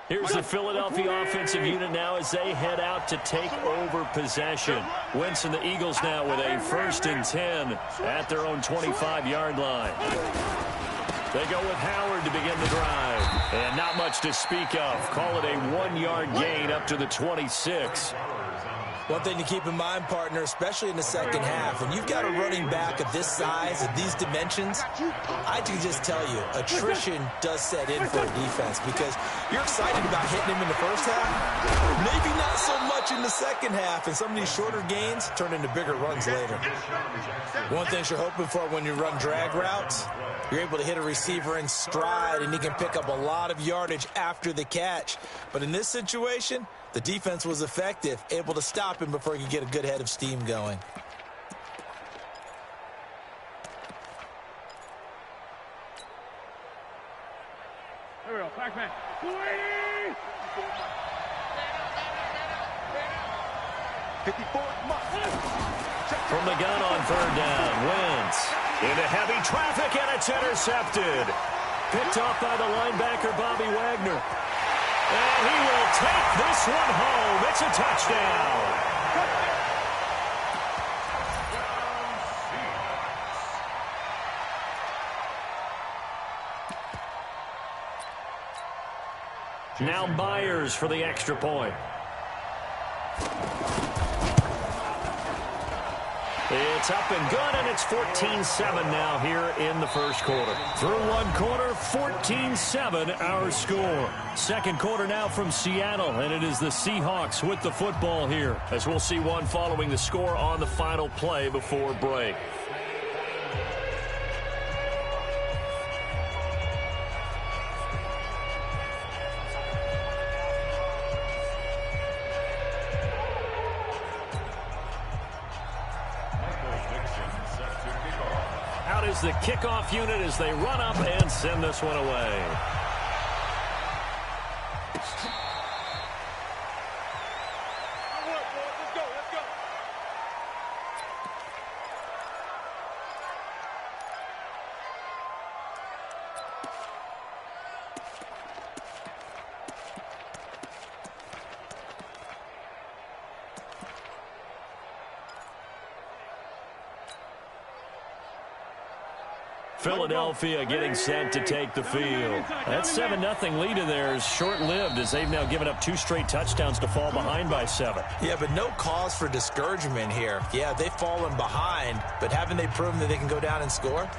Here's the Philadelphia offensive unit now as they head out to take over possession. Wentz and the Eagles now with a 1st and 10 at their own 25-yard line. They go with Howard to begin the drive. And not much to speak of. Call it a 1-yard gain up to the 26. One thing to keep in mind, partner, especially in the second half, when you've got a running back of this size, of these dimensions, I can just tell you, attrition does set in for a defense because you're excited about hitting him in the first half, maybe not so much in the second half, and some of these shorter gains turn into bigger runs later. One thing you're hoping for when you run drag routes, you're able to hit a receiver in stride, and he can pick up a lot of yardage after the catch. But in this situation, the defense was effective, able to stop him before he could get a good head of steam going. There we go, Pac-Man. From the gun on 3rd down, Wentz into heavy traffic, and it's intercepted. Picked off by the linebacker, Bobby Wagner. And he will take this one home. It's a touchdown. Now Myers for the extra point. It's up and good, and it's 14-7 now here in the first quarter. Through one quarter, 14-7 our score. Second quarter now from Seattle, and it is the Seahawks with the football here, as we'll see one following the score on the final play before break. Out is the kickoff unit as they run up and send this one away. Philadelphia getting set to take the field. That 7-0 lead of theirs short-lived as they've now given up 2 straight touchdowns to fall behind by 7. Yeah, but no cause for discouragement here. Yeah, they've fallen behind, but haven't they proven that they can go down and score?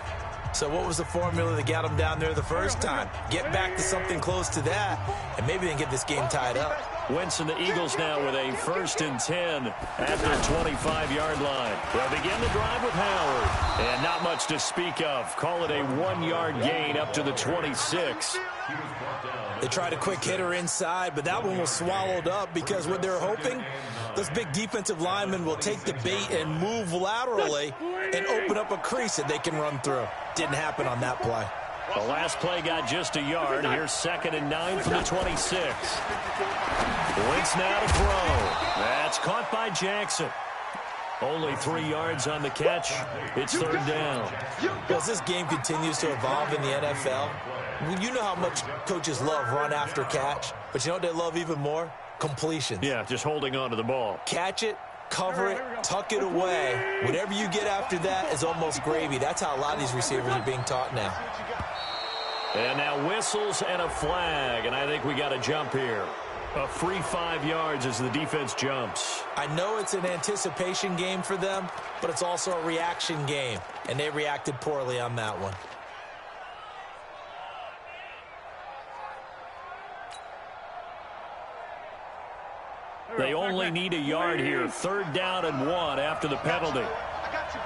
So what was the formula that got them down there the first time? Get back to something close to that, and maybe they can get this game tied up. Wentz and the Eagles now with a 1st and 10 at their 25-yard line. They'll begin the drive with Howard. And not much to speak of. Call it a 1-yard gain up to the 26. They tried a quick hitter inside, but that one was swallowed up because what they're hoping, those big defensive linemen will take the bait and move laterally and open up a crease that they can run through. Didn't happen on that play. The last play got just a yard. Here's 2nd and 9 from the 26. Wentz now to throw. That's caught by Jackson. Only 3 yards on the catch. It's 3rd down. As this game continues to evolve in the NFL, you know how much coaches love run after catch, but you know what they love even more? Completions. Yeah, just holding on to the ball. Catch it, cover it, tuck it away. Whatever you get after that is almost gravy. That's how a lot of these receivers are being taught now. And now whistles and a flag, and I think we got a jump here. A free 5 yards as the defense jumps. I know it's an anticipation game for them, but it's also a reaction game, and they reacted poorly on that one. They only need a yard here. 3rd down and 1 after the penalty. I got you,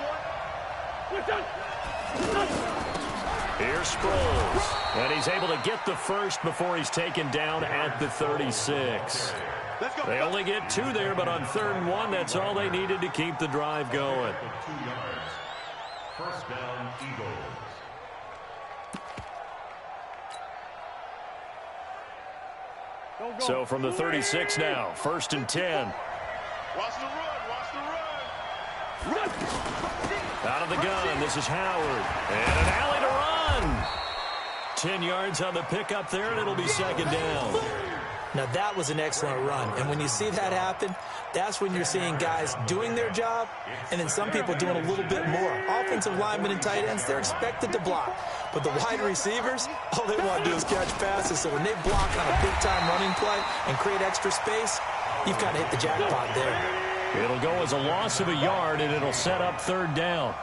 boy. Here's Sproles, and he's able to get the first before he's taken down at the 36. They only get 2 there, but on 3rd and 1, that's all they needed to keep the drive going. 2 yards. 1st down, Eagles. So from the 36 now, 1st and 10. Watch the run. Watch the run. Out of the gun, this is Howard. And an alley to run. 10 yards on the pickup there, and it'll be 2nd down. Now, that was an excellent run. And when you see that happen, that's when you're seeing guys doing their job and then some people doing a little bit more. Offensive linemen and tight ends, they're expected to block. But the wide receivers, all they want to do is catch passes. So when they block on a big-time running play and create extra space, you've kind of hit the jackpot there. It'll go as a loss of a yard, and it'll set up 3rd down.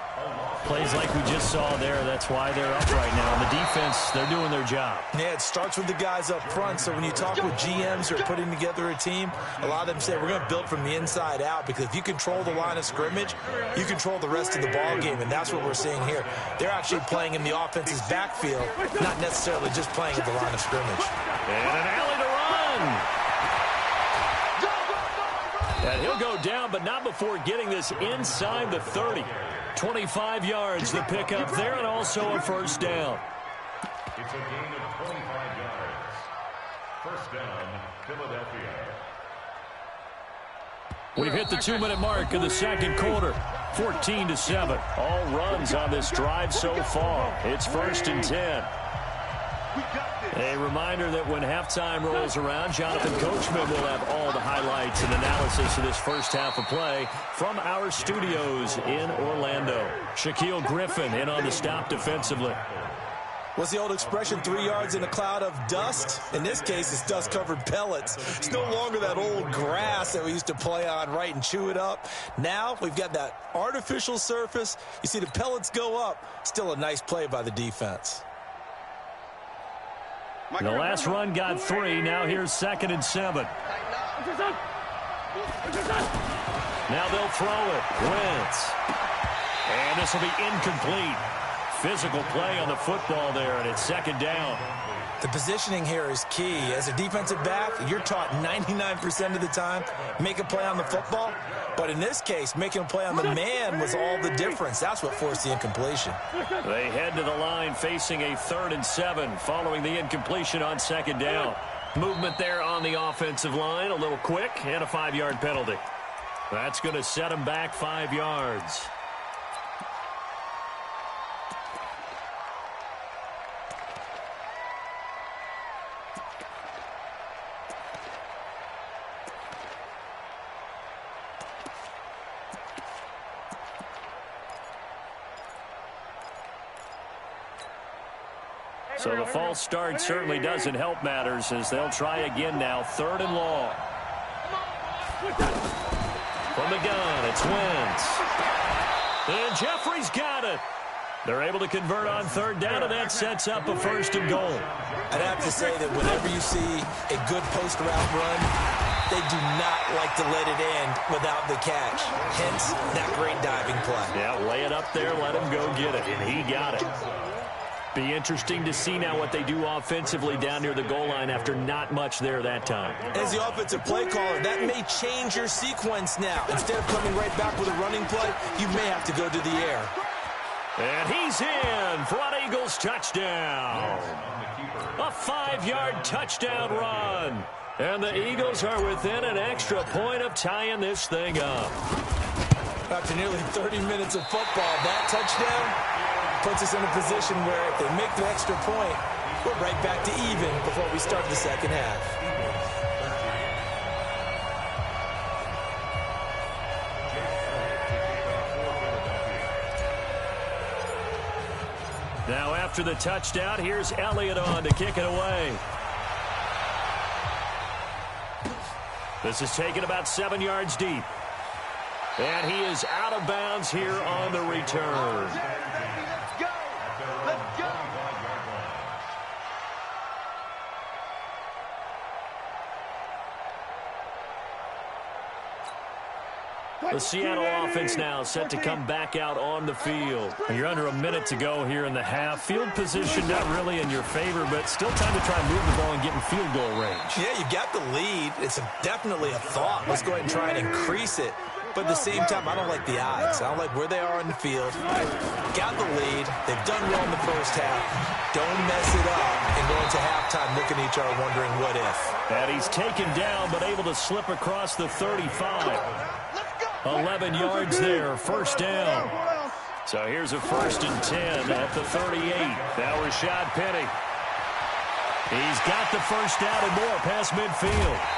Plays like we just saw there, that's why they're up right now. And the defense, they're doing their job. Yeah, it starts with the guys up front. So when you talk with GMs who are putting together a team, a lot of them say we're going to build from the inside out, because if you control the line of scrimmage, you control the rest of the ball game, and that's what we're seeing here. They're actually playing in the offense's backfield, not necessarily just playing at the line of scrimmage. And an alley to run. And he'll go down, but not before getting this inside the 30. 25 yards, the pickup there, and also a 1st down. It's a gain of 25 yards. 1st down, Philadelphia. We've hit the 2-minute mark in the 2nd quarter. 14-7. All runs on this drive so far. It's 1st and 10. A reminder that when halftime rolls around, Jonathan Coachman will have all the highlights and analysis of this first half of play from our studios in Orlando. Shaquille Griffin in on the stop defensively. What's the old expression, 3 yards in a cloud of dust? In this case, it's dust-covered pellets. It's no longer that old grass that we used to play on, right, and chew it up. Now we've got that artificial surface. You see the pellets go up. Still a nice play by the defense. The last run got 3. Now here's 2nd and 7. Now they'll throw it. Wentz. And this will be incomplete. Physical play on the football there, and it's 2nd down. The positioning here is key. As a defensive back, you're taught 99% of the time, make a play on the football. But in this case, making a play on the man was all the difference. That's what forced the incompletion. They head to the line facing a 3rd and 7 following the incompletion on 2nd down. Movement there on the offensive line, a little quick, and a 5-yard penalty. That's going to set them back 5 yards. So the false start certainly doesn't help matters as they'll try again now. 3rd and long. From the gun, it's Wentz. And Jeffrey's got it. They're able to convert on 3rd down, and that sets up a 1st and goal. I'd have to say that whenever you see a good post-route run, they do not like to let it end without the catch. Hence, that great diving play. Yeah, lay it up there, let him go get it, and he got it. Be interesting to see now what they do offensively down near the goal line after not much there that time. As the offensive play caller, that may change your sequence now. Instead of coming right back with a running play, you may have to go to the air. And he's in for an Eagles touchdown. A 5-yard touchdown run. And the Eagles are within an extra point of tying this thing up. After nearly 30 minutes of football, that touchdown puts us in a position where if they make the extra point, we're right back to even before we start the second half. Now after the touchdown, here's Elliott on to kick it away. This is taken about 7 yards deep. And he is out of bounds here on the return. Let's go! Let's go! The Seattle offense now set to come back out on the field. You're under a minute to go here in the half. Field position not really in your favor, but still time to try and move the ball and get in field goal range. Yeah, you got the lead. It's definitely a thought. Let's go ahead and try and increase it. But at the same time, I don't like the odds. I don't like where they are on the field. Got the lead. They've done well in the first half. Don't mess it up and go into halftime looking at each other wondering what if. And he's taken down but able to slip across the 35. 11 yards there, first down. So here's a 1st and 10 at the 38. Now Rashad Penny. He's got the first down and more past midfield.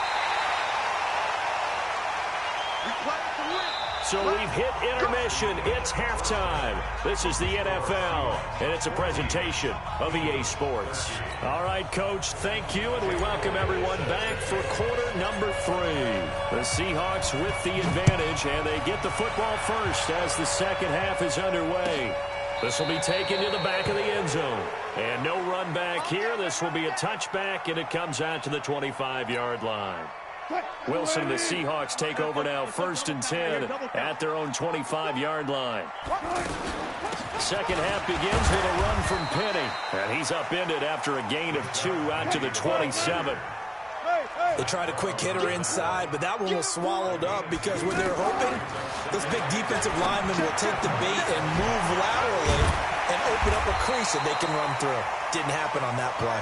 So we've hit intermission. It's halftime. This is the NFL, and it's a presentation of EA Sports. All right, Coach, thank you, and we welcome everyone back for quarter number 3. The Seahawks with the advantage, and they get the football first as the second half is underway. This will be taken to the back of the end zone. And no run back here. This will be a touchback, and it comes out to the 25-yard line. Wilson and the Seahawks take over now, 1st and 10 at their own 25-yard line. Second half begins with a run from Penny, and he's upended after a gain of 2 out to the 27. They tried a quick hitter inside, but that one was swallowed up because when they're hoping, those big defensive linemen will take the bait and move laterally and open up a crease that they can run through. Didn't happen on that play.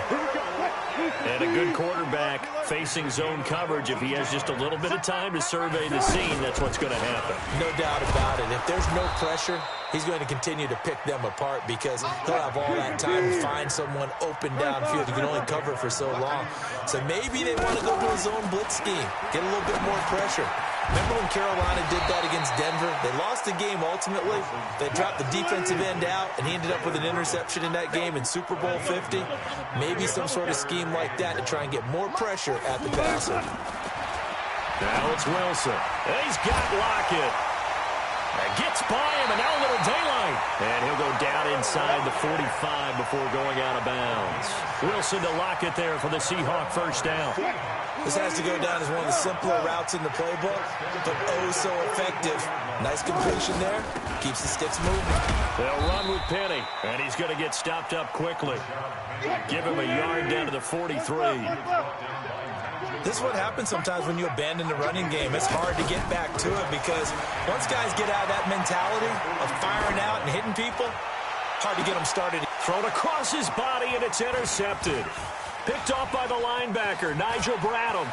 And a good quarterback facing zone coverage. If he has just a little bit of time to survey the scene, that's what's going to happen. No doubt about it. If there's no pressure, he's going to continue to pick them apart because he'll have all that time to find someone open downfield. He can only cover for so long. So maybe they want to go to a zone blitz scheme, get a little bit more pressure. Remember when Carolina did that against Denver? They lost the game ultimately. They dropped the defensive end out, and he ended up with an interception in that game in Super Bowl 50. Maybe some sort of scheme like that to try and get more pressure at the passer. Now it's Wilson. He's got Lockett. Gets by him, and now a little daylight. And he'll go down inside the 45 before going out of bounds. Wilson to Lockett there for the Seahawk first down. This has to go down as one of the simpler routes in the playbook, but oh so effective. Nice completion there. Keeps the sticks moving. They'll run with Penny, and he's going to get stopped up quickly. Give him a yard down to the 43. This is what happens sometimes when you abandon the running game. It's hard to get back to it because once guys get out of that mentality of firing out and hitting people, hard to get them started. Thrown across his body, and it's intercepted. Picked off by the linebacker, Nigel Bradham.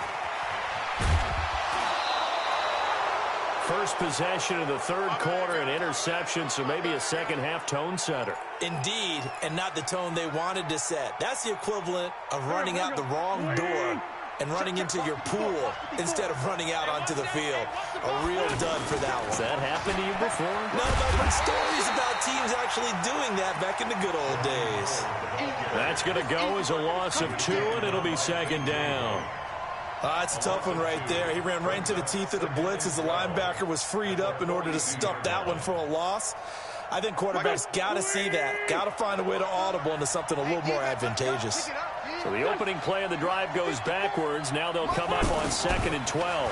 First possession of the third quarter, an interception, so maybe a second-half tone setter. Indeed, and not the tone they wanted to set. That's the equivalent of running out the wrong door and running into your pool instead of running out onto the field. A real dud for that one. Has that happened to you before? No, but I've heard stories about teams actually doing that back in the good old days. That's going to go as a loss of 2, and it'll be second down. That's a tough one right there. He ran right into the teeth of the blitz as the linebacker was freed up in order to stuff that one for a loss. I think quarterbacks got to see that. Got to find a way to audible into something a little more advantageous. So the opening play of the drive goes backwards. Now they'll come up on 2nd and 12.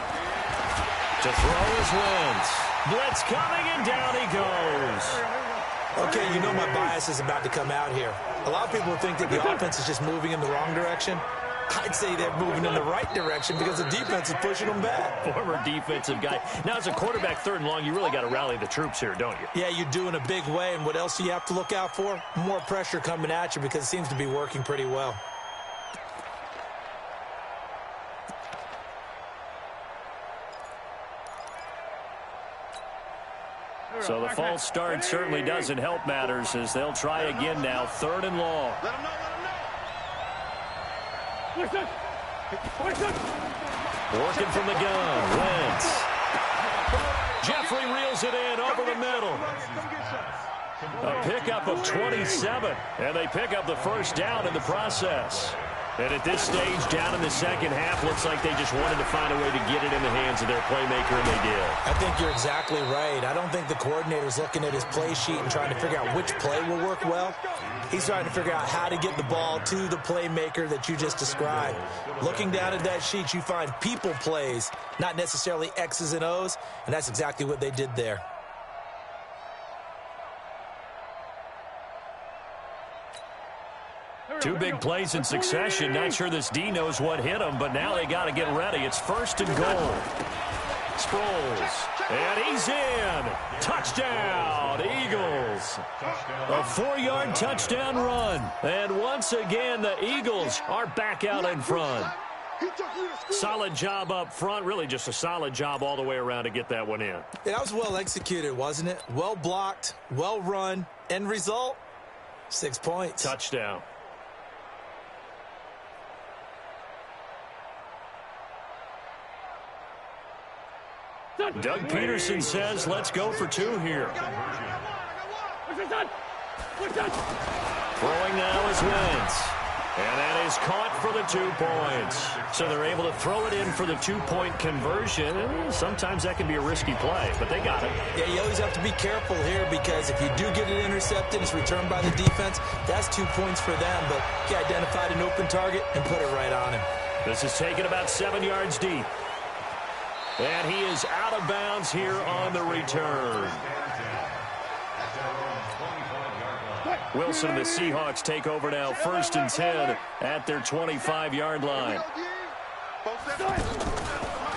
To throw his wins. Blitz coming, and down he goes. Okay, you know my bias is about to come out here. A lot of people think that the offense is just moving in the wrong direction. I'd say they're moving in the right direction because the defense is pushing them back. Former defensive guy. Now, as a quarterback, 3rd and long, you really got to rally the troops here, don't you? Yeah, you do in a big way. And what else do you have to look out for? More pressure coming at you because it seems to be working pretty well. So the false start certainly doesn't help matters as they'll try again now. 3rd and long. Let him know, let him know. Working from the gun. Wentz. Jeffrey reels it in over the middle. A pickup of 27. And they pick up the first down in the process. And at this stage, down in the second half, looks like they just wanted to find a way to get it in the hands of their playmaker, and they did. I think you're exactly right. I don't think the coordinator's looking at his play sheet and trying to figure out which play will work well. He's trying to figure out how to get the ball to the playmaker that you just described. Looking down at that sheet, you find people plays, not necessarily X's and O's, and that's exactly what they did there. Two big plays in succession. Not sure this D knows what hit him, but now they got to get ready. It's 1st and goal. Sproles, and he's in. Touchdown, Eagles. A 4-yard touchdown run. And once again, the Eagles are back out in front. Solid job up front. Really just a solid job all the way around to get that one in. That was well executed, wasn't it? Well blocked, well run. End result, 6 points. Touchdown. Doug Peterson says, let's go for 2 here. Throwing now is Wentz. And that is caught for the 2 points. So they're able to throw it in for the 2-point conversion. And sometimes that can be a risky play, but they got it. Yeah, you always have to be careful here because if you do get it intercepted, it's returned by the defense, that's 2 points for them. But he identified an open target and put it right on him. This is taken about 7 yards deep. And he is out of bounds here on the return. Wilson and the Seahawks take over now, 1st and 10 at their 25-yard line.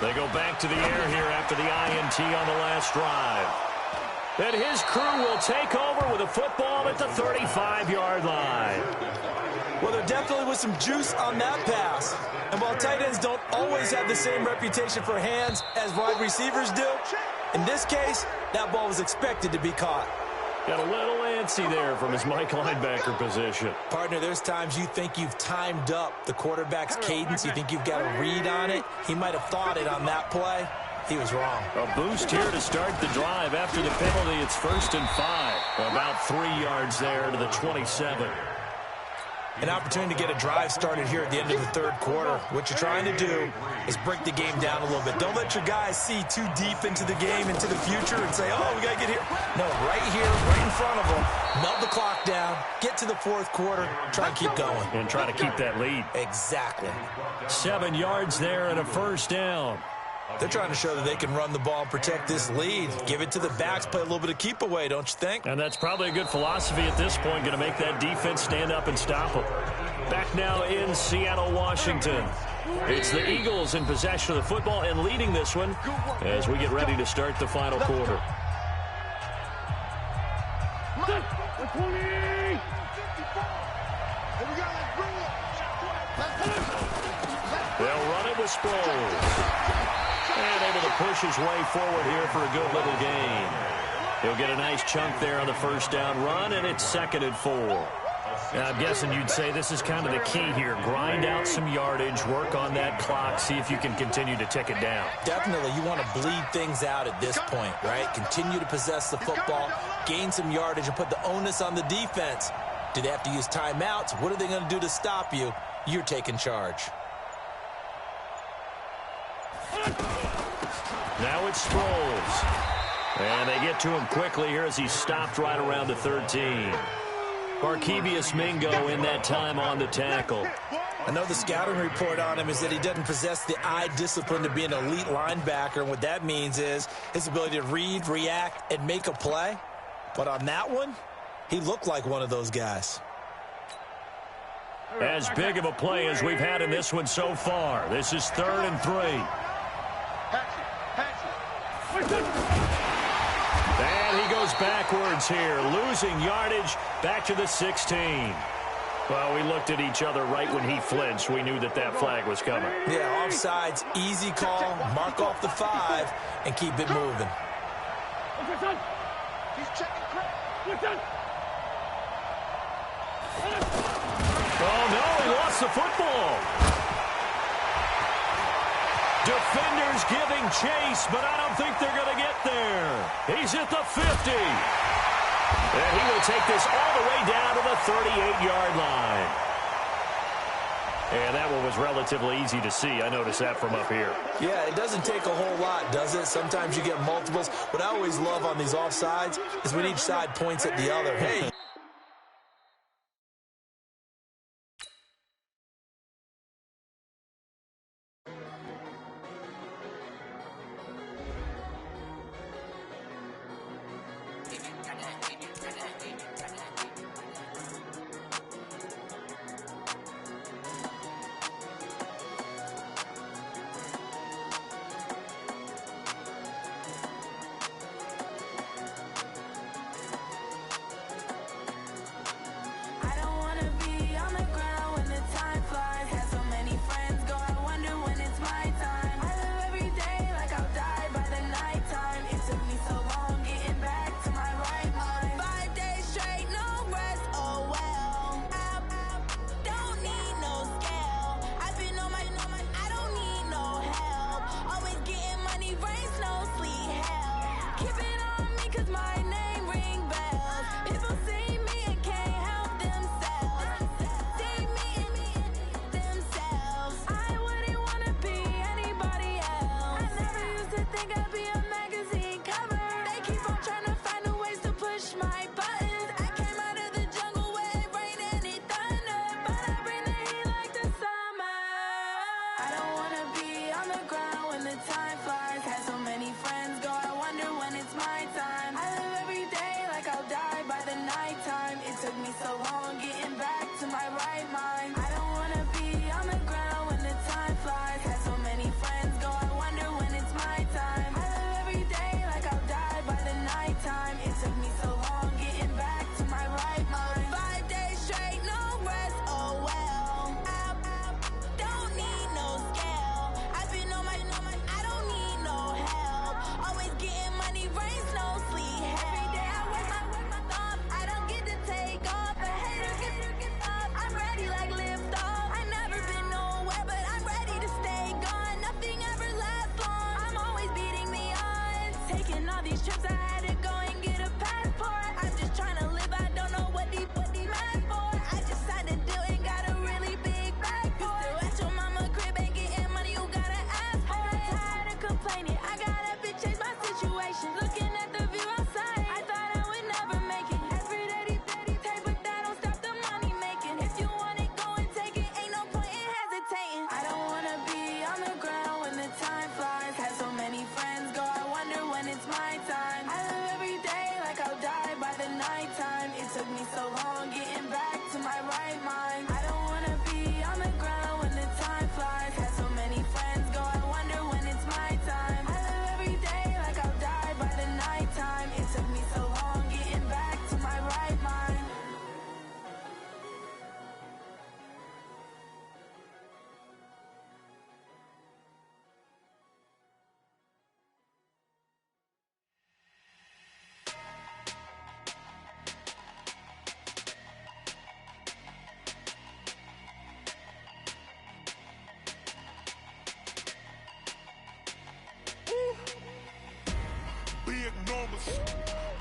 They go back to the air here after the INT on the last drive. And his crew will take over with a football at the 35-yard line. Well, there definitely was some juice on that pass. And while tight ends don't always have the same reputation for hands as wide receivers do, in this case, that ball was expected to be caught. Got a little antsy there from his Mike linebacker position. Partner, there's times you think you've timed up the quarterback's cadence. You think you've got a read on it. He might have thought it on that play. He was wrong. A boost here to start the drive. After the penalty, it's 1st and 5. About 3 yards there to the 27. An opportunity to get a drive started here at the end of the 3rd quarter. What you're trying to do is break the game down a little bit. Don't let your guys see too deep into the game, into the future, and say, oh, we got to get here. No, right here, right in front of them. Melt the clock down, get to the 4th quarter, try and keep going. And try to keep that lead. Exactly. 7 yards there and a 1st down. They're trying to show that they can run the ball and protect this lead. Give it to the backs, play a little bit of keep away, don't you think? And that's probably a good philosophy at this point, going to make that defense stand up and stop them. Back now in Seattle, Washington. It's the Eagles in possession of the football and leading this one as we get ready to start the final quarter. They'll run it with Sproles. And able to push his way forward here for a good little gain. He'll get a nice chunk there on the 1st down run, and it's 2nd and 4. Now, I'm guessing you'd say this is kind of the key here. Grind out some yardage, work on that clock, see if you can continue to tick it down. Definitely. You want to bleed things out at this point, right? Continue to possess the football, gain some yardage, and put the onus on the defense. Do they have to use timeouts? What are they going to do to stop you? You're taking charge. Now it's Sproles. And they get to him quickly here as he stopped right around the 13. Barkevius Mingo in that time on the tackle. I know the scouting report on him is that he doesn't possess the eye discipline to be an elite linebacker. And what that means is his ability to read, react, and make a play. But on that one, he looked like one of those guys. As big of a play as we've had in this one so far. This is 3rd and 3. And he goes backwards here, losing yardage back to the 16. Well, we looked at each other right when he flinched. We knew that that flag was coming. Yeah, offsides, easy call, mark off the 5, and keep it moving. Oh, no, he lost the football. Defenders giving chase, but I don't think they're going to get there. He's at the 50. And he will take this all the way down to the 38-yard line. And that one was relatively easy to see. I noticed that from up here. Yeah, it doesn't take a whole lot, does it? Sometimes you get multiples. What I always love on these offsides is when each side points at the other. Hey.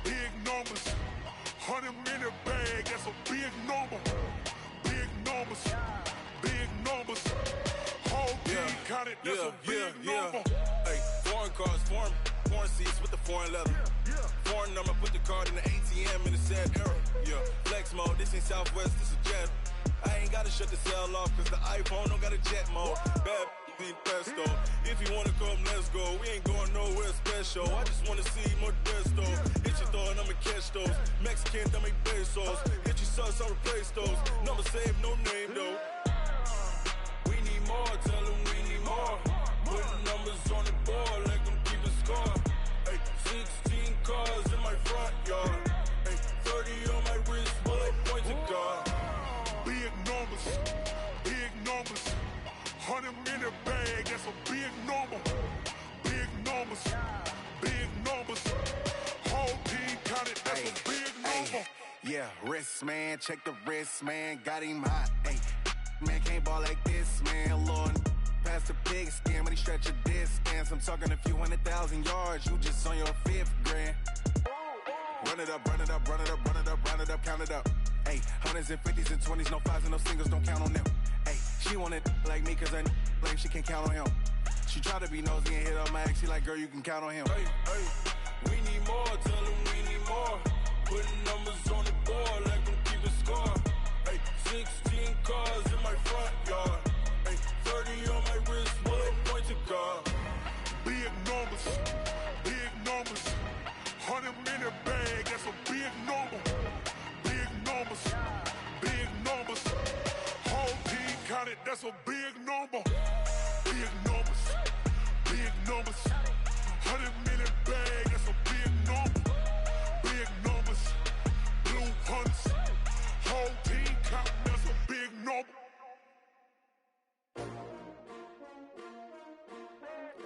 Big numbers, 100-minute bag, that's a big number. Big numbers, whole team counted, that's a big number. Hey, foreign cars, foreign seats with the foreign leather. Foreign number, put the card in the ATM in the sad era. Yeah, flex mode, this ain't Southwest, this is Jet. I ain't gotta shut the cell off, cause the iPhone don't got a jet mode. Bad need pesto. If you wanna come, let's go. We ain't going nowhere special. I just wanna see more desto. Hit your throw and I'ma catch those. Mexican, dummy pesos. Hit you shots, I replace those. Number saved, no name though. We need more, tell them we need more. Putting numbers on the board, let them keep the score. Ay, 16 cars in my front yard. Ay, 30 on my wrist, bullet point to God. Big numbers, big numbers. 100 in the bag, that's a big number. Big numbers, big numbers. Whole team counted, that's a big number. Yeah, wrist man, check the wrist man, got him hot. Ay, man can't ball like this, man. Lord, past the pig skin when he stretch a distance. I'm talking a few 100,000 yards, you just on your 5th grand. Run it up, run it up, run it up, run it up, run it up, count it up. Ay, 100s and 50s and 20s, no 5s and no singles, don't count on them. Ay, she want it like me, cause I like she can't count on him. She try to be nosy and hit up my ex, she like, girl, you can count on him. Hey, hey, we need more, tell them we need more. Putting numbers on the board, let them keep the score. Hey, 16 cars in my front yard. Hey, 30 on my wrist, bullet point to God. Big numbers, big numbers. 100 in the bag, that's a big number. Big numbers, big numbers. Whole team counted, that's a big number. Big numbers, big numbers. 100 in the bag, that's a big number. Big numbers, blue hunts. Whole team counting, that's a big number.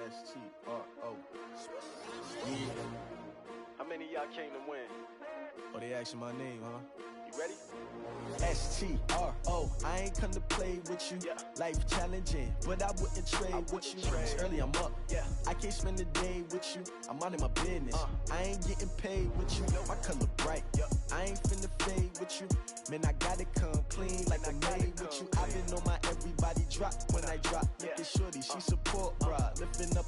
S-T-R-O. How many of y'all came to win? Oh, they asking my name, huh? You ready? S-T-R-O. I ain't come to play with you. Yeah. Life challenging, but I wouldn't trade with you. It's early, I'm up. Yeah. I can't spend the day with you. I'm out of my business. I ain't getting paid with you. My color bright. Yeah. I ain't finna fade with you. Man, I gotta come clean like I'm made with you. I've been on my everybody drop when I drop. Look at shorty, she support, bruh. Lifting up.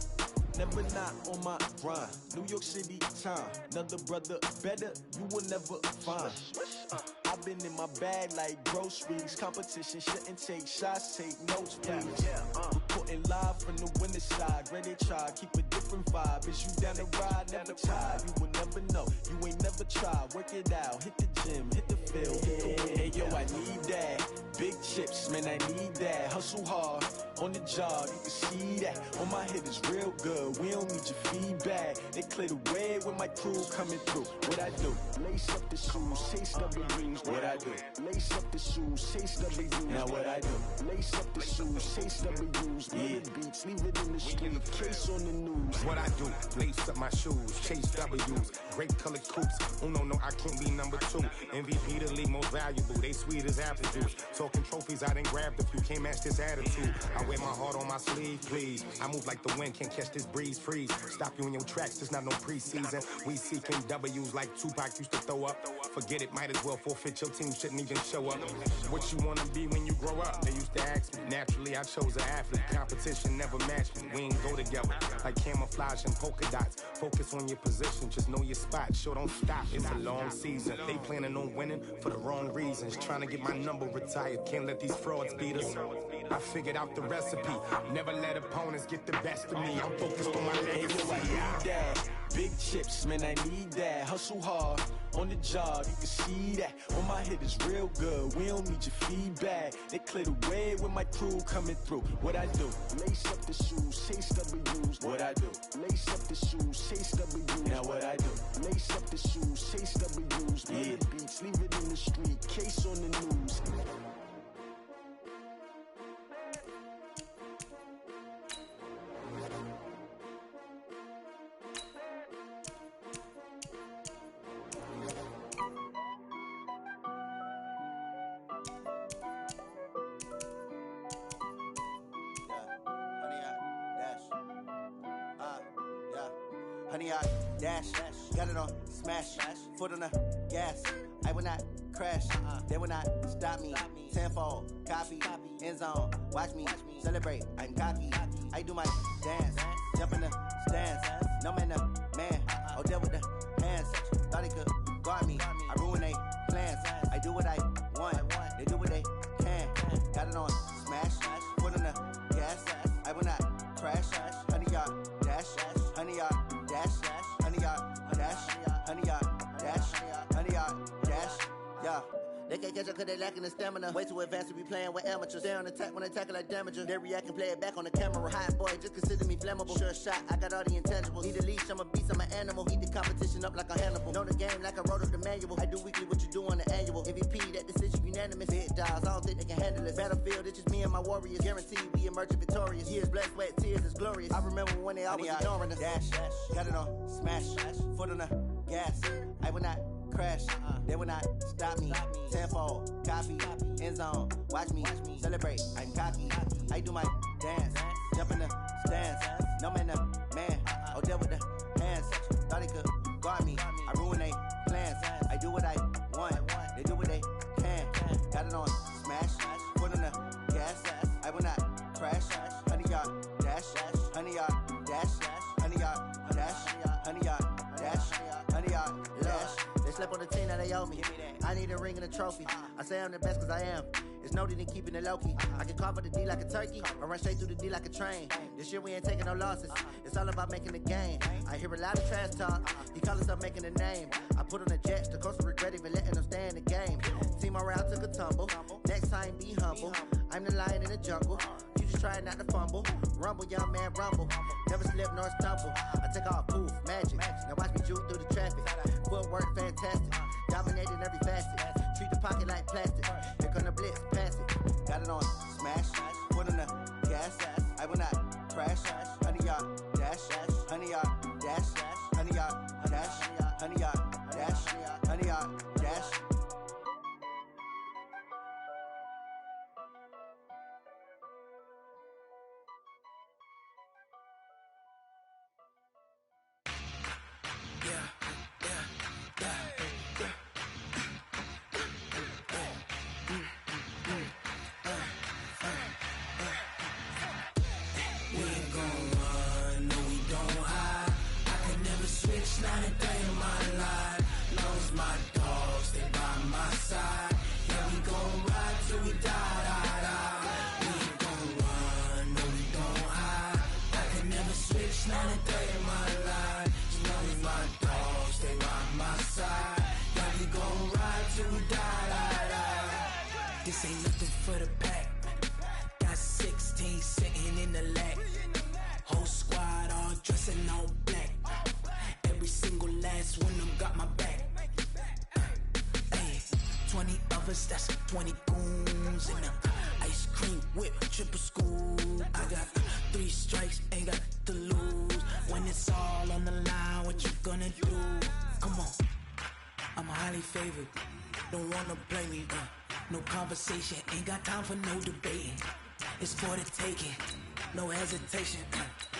Never not on my grind. New York City time. Another brother better, you will never find. I've been in my bag like groceries. Competition shouldn't take shots, take notes, please. Reporting live from the winter side. Ready to try, keep a different vibe. Is you down the ride, never tired. You will never know, you ain't never tried. Work it out, hit the gym, hit the field, hit the wind. Hey yo, I need that. Big chips, man, I need that. Hustle hard, on the job, you can see that. On my head is real good, we don't need your feedback. They clear the way when my crew coming through. What I do? Lace up the shoes, chase W's. What I do? Lace up the shoes, chase W's. Now what I do? Lace up the shoes, chase W's. Yeah. Beats, leave it in the street, case on the news. What I do? Lace up my shoes, chase W's. Great colored coops. Oh no, I can't be number 2. MVP the league most valuable. They sweet as apple juice. Talking trophies, I done grabbed a few. Can't match this attitude. I wear my heart on my sleeve, please. I move like the wind, can't catch this breeze. Freeze. Stop you in your tracks. There's not no preseason. We seeking W's like Tupac used to throw up. Forget it, might as well forfeit. Your team shouldn't even show up. What you wanna be when you grow up? They used to ask me. Naturally, I chose an athlete. Competition never matched me. We ain't go together like camouflage and polka dots. Focus on your position, just know your spot. Sure, don't stop. It's a long season. They planning on winning for the wrong reasons. Trying to get my number retired. Can't let these frauds beat us. I figured out the recipe. Never let opponents get the best of me. I'm focused on my legacy. I need that. Big chips, man, I need that. Hustle hard, on the job, you can see that. On my head is real good, we don't need your feedback. They clear the way when my crew coming through. What I do? Lace up the shoes, chase W's. What I do? Lace up the shoes, chase W's. Now what I do? Lace up the shoes, chase W's. Yeah. Beats, leave it in the street, case on the news. Honey, I dash, got it on smash, foot on the gas. I will not crash, they will not stop me. Tenfold, copy, end zone, watch me celebrate. I'm cocky, I do my dance, jump in the stands. No man, the man, oh, deal with the hands. Thought they could guard me, I ruin they plans. I do what I want, they do what they can. Got it on smash, foot on the gas. I will not crash, honey, y'all dash, honey, y'all dash, honey, y'all dash, honey, y'all dash, honey, y'all dash. Yeah, they can't catch up cause they lacking the stamina. Way too advanced to be playing with amateurs. Stay on attack when they tackle like damager. They react and play it back on the camera. Hot boy, just consider me flammable. Sure shot, I got all the intangibles. Need a leash, I'm a beast, I'm an animal. Heat the competition up like a Hannibal. Know the game like I wrote up the manual. I do weekly what you do on the annual. MVP, that decision unanimous. Big dogs, I don't think they can handle it. Battlefield, it's just me and my warriors. Guaranteed we emerging victorious. Years, blood, sweat, tears is glorious. I remember when they always ignoring us. Dash, got it on, smash, foot on the gas. I will not crash, they will not stop me. Tenfold, copy, end zone, watch me celebrate. I'm cocky, I do my dance, jump in the stands. No man, the man, oh deal with the hands. Thought he could guard me, I ruin they plans. I do what I want, they do what they can. Got it on, smash, foot on the gas. I will not crash, 100-yard dash, 100-yard dash, 100-yard dash, 100-yard dash, 100-yard dash. They slept on the team, now they owe me. I need a ring and a trophy. I say I'm the best cause I am. It's noted in keeping it low-key. I can carve up the D like a turkey or run straight through the D like a train. This year we ain't taking no losses. It's all about making the game. I hear a lot of trash talk. He call us up making a name. I put on the Jets. The coach will regret even letting them stay in the game. Team morale took a tumble. Next time be humble. I'm the lion in the jungle. You just try not to fumble. Rumble, young man, rumble. Never slip nor stumble. I take off, poof, magic. Now watch me juke through the traffic. Footwork fantastic. Dominating every facet. Treat the pocket like plastic. Here come the blitz, pass it. Got it on, smash. Foot on the gas. I will not crash. 100-yard dash. 100-yard dash. 100-yard dash. 100-yard dash. 100-yard dash. Not a day in my life. Knows my dogs, they by my side. Yeah, we gon' ride till we die. We ain't gon' run, no, we don't hide. I can never switch, not a day in my life. Knows my dogs, they by my side. Yeah, we gon' ride till we die. This ain't nothing for the pack. Got 16 sitting in the lap. Whole squad all dressing all black. Every single last one of them got my back. Hey, 20 of us, that's 20 goons. And ice cream whip, triple scoop. I got 3 strikes, ain't got to lose. When it's all on the line, what you gonna do? Come on, I'm highly favored. Don't wanna blame me, no conversation, ain't got time for no debating. It's for the taking, no hesitation.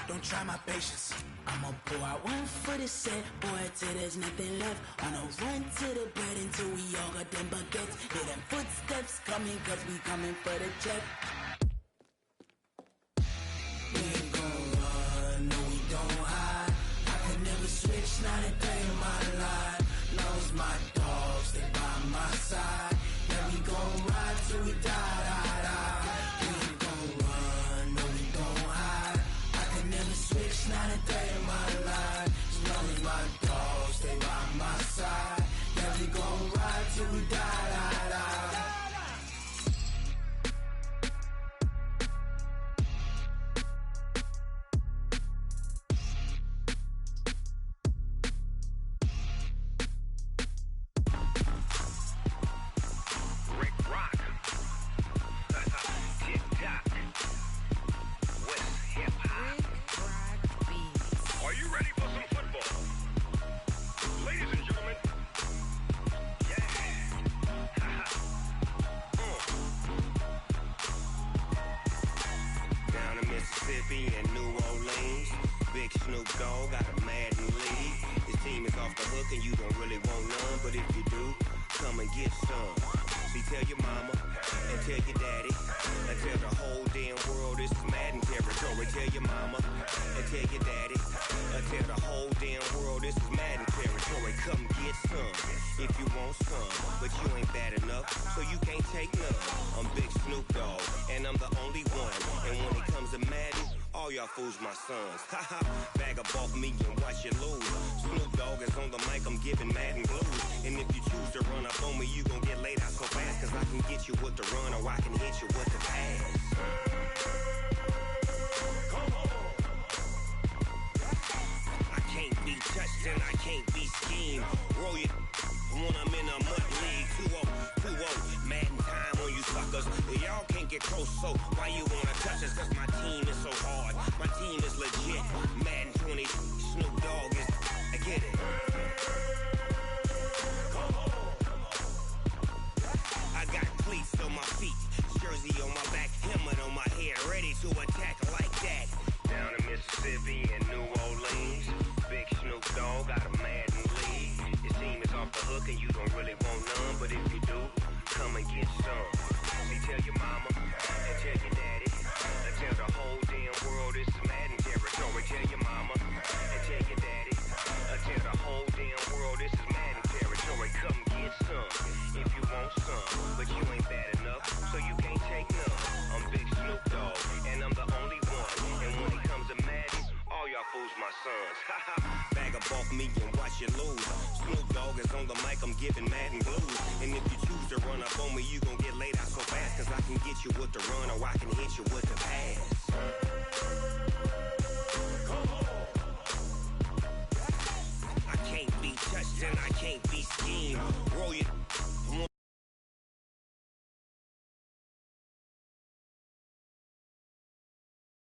Don't try my patience. I'ma pour out one for the set, boy, till there's nothing left. On a run to the bed until we all got them baguettes. Hear them footsteps coming, cause we coming for the check. We ain't gon' run, no, we don't hide. I can never switch, not a day in my life. Knows my dogs, they by my side. Yeah, we gon' ride till we die. We ain't gon' run, no, we don't hide. I can never switch, not a day in my life. Knows my dogs, they by my side. Yeah, we gon' ride till we die. All y'all fools my sons. Haha, bag up off me and watch you lose. Snoop Dogg is on the mic, I'm giving Madden blues. And if you choose to run up on me, you gon' get laid out so fast. Cause I can get you with the run or I can hit you with the pass. I can't be touched and I can't be schemed. Roll you when I'm in a mud league. 2-0, Madden time on you suckers. Y'all can't get close, so why you wanna touch us? Cause my team is so hard. My team is legit. Madden 20, Snoop Dogg is, I get it. I got cleats on my feet, jersey on my back, helmet on my head, ready to attack like that. Down in Mississippi and New Orleans, big Snoop Dogg got a Madden league. Your team is off the hook and you don't really want none, but if you do, come and get some. See, tell your mama and tell your daddy, and tell the whole damn world this is Madden territory. Tell your mama and tell your daddy, and tell the whole damn world this is Madden territory. Come get some if you want some, but you ain't bad enough, so you can't take none. I'm Big Snoop Dogg, and I'm the only one. And when it comes to Madden, all y'all fools my sons. Bag up off me and watch you lose. Snoop Dogg is on the mic, I'm giving Madden blues. And if you choose to run up on me, you gon' get laid out so fast. Cause I can get you with the run or I can hit you with the pass. I can't be touched and I can't be schemed. Roll you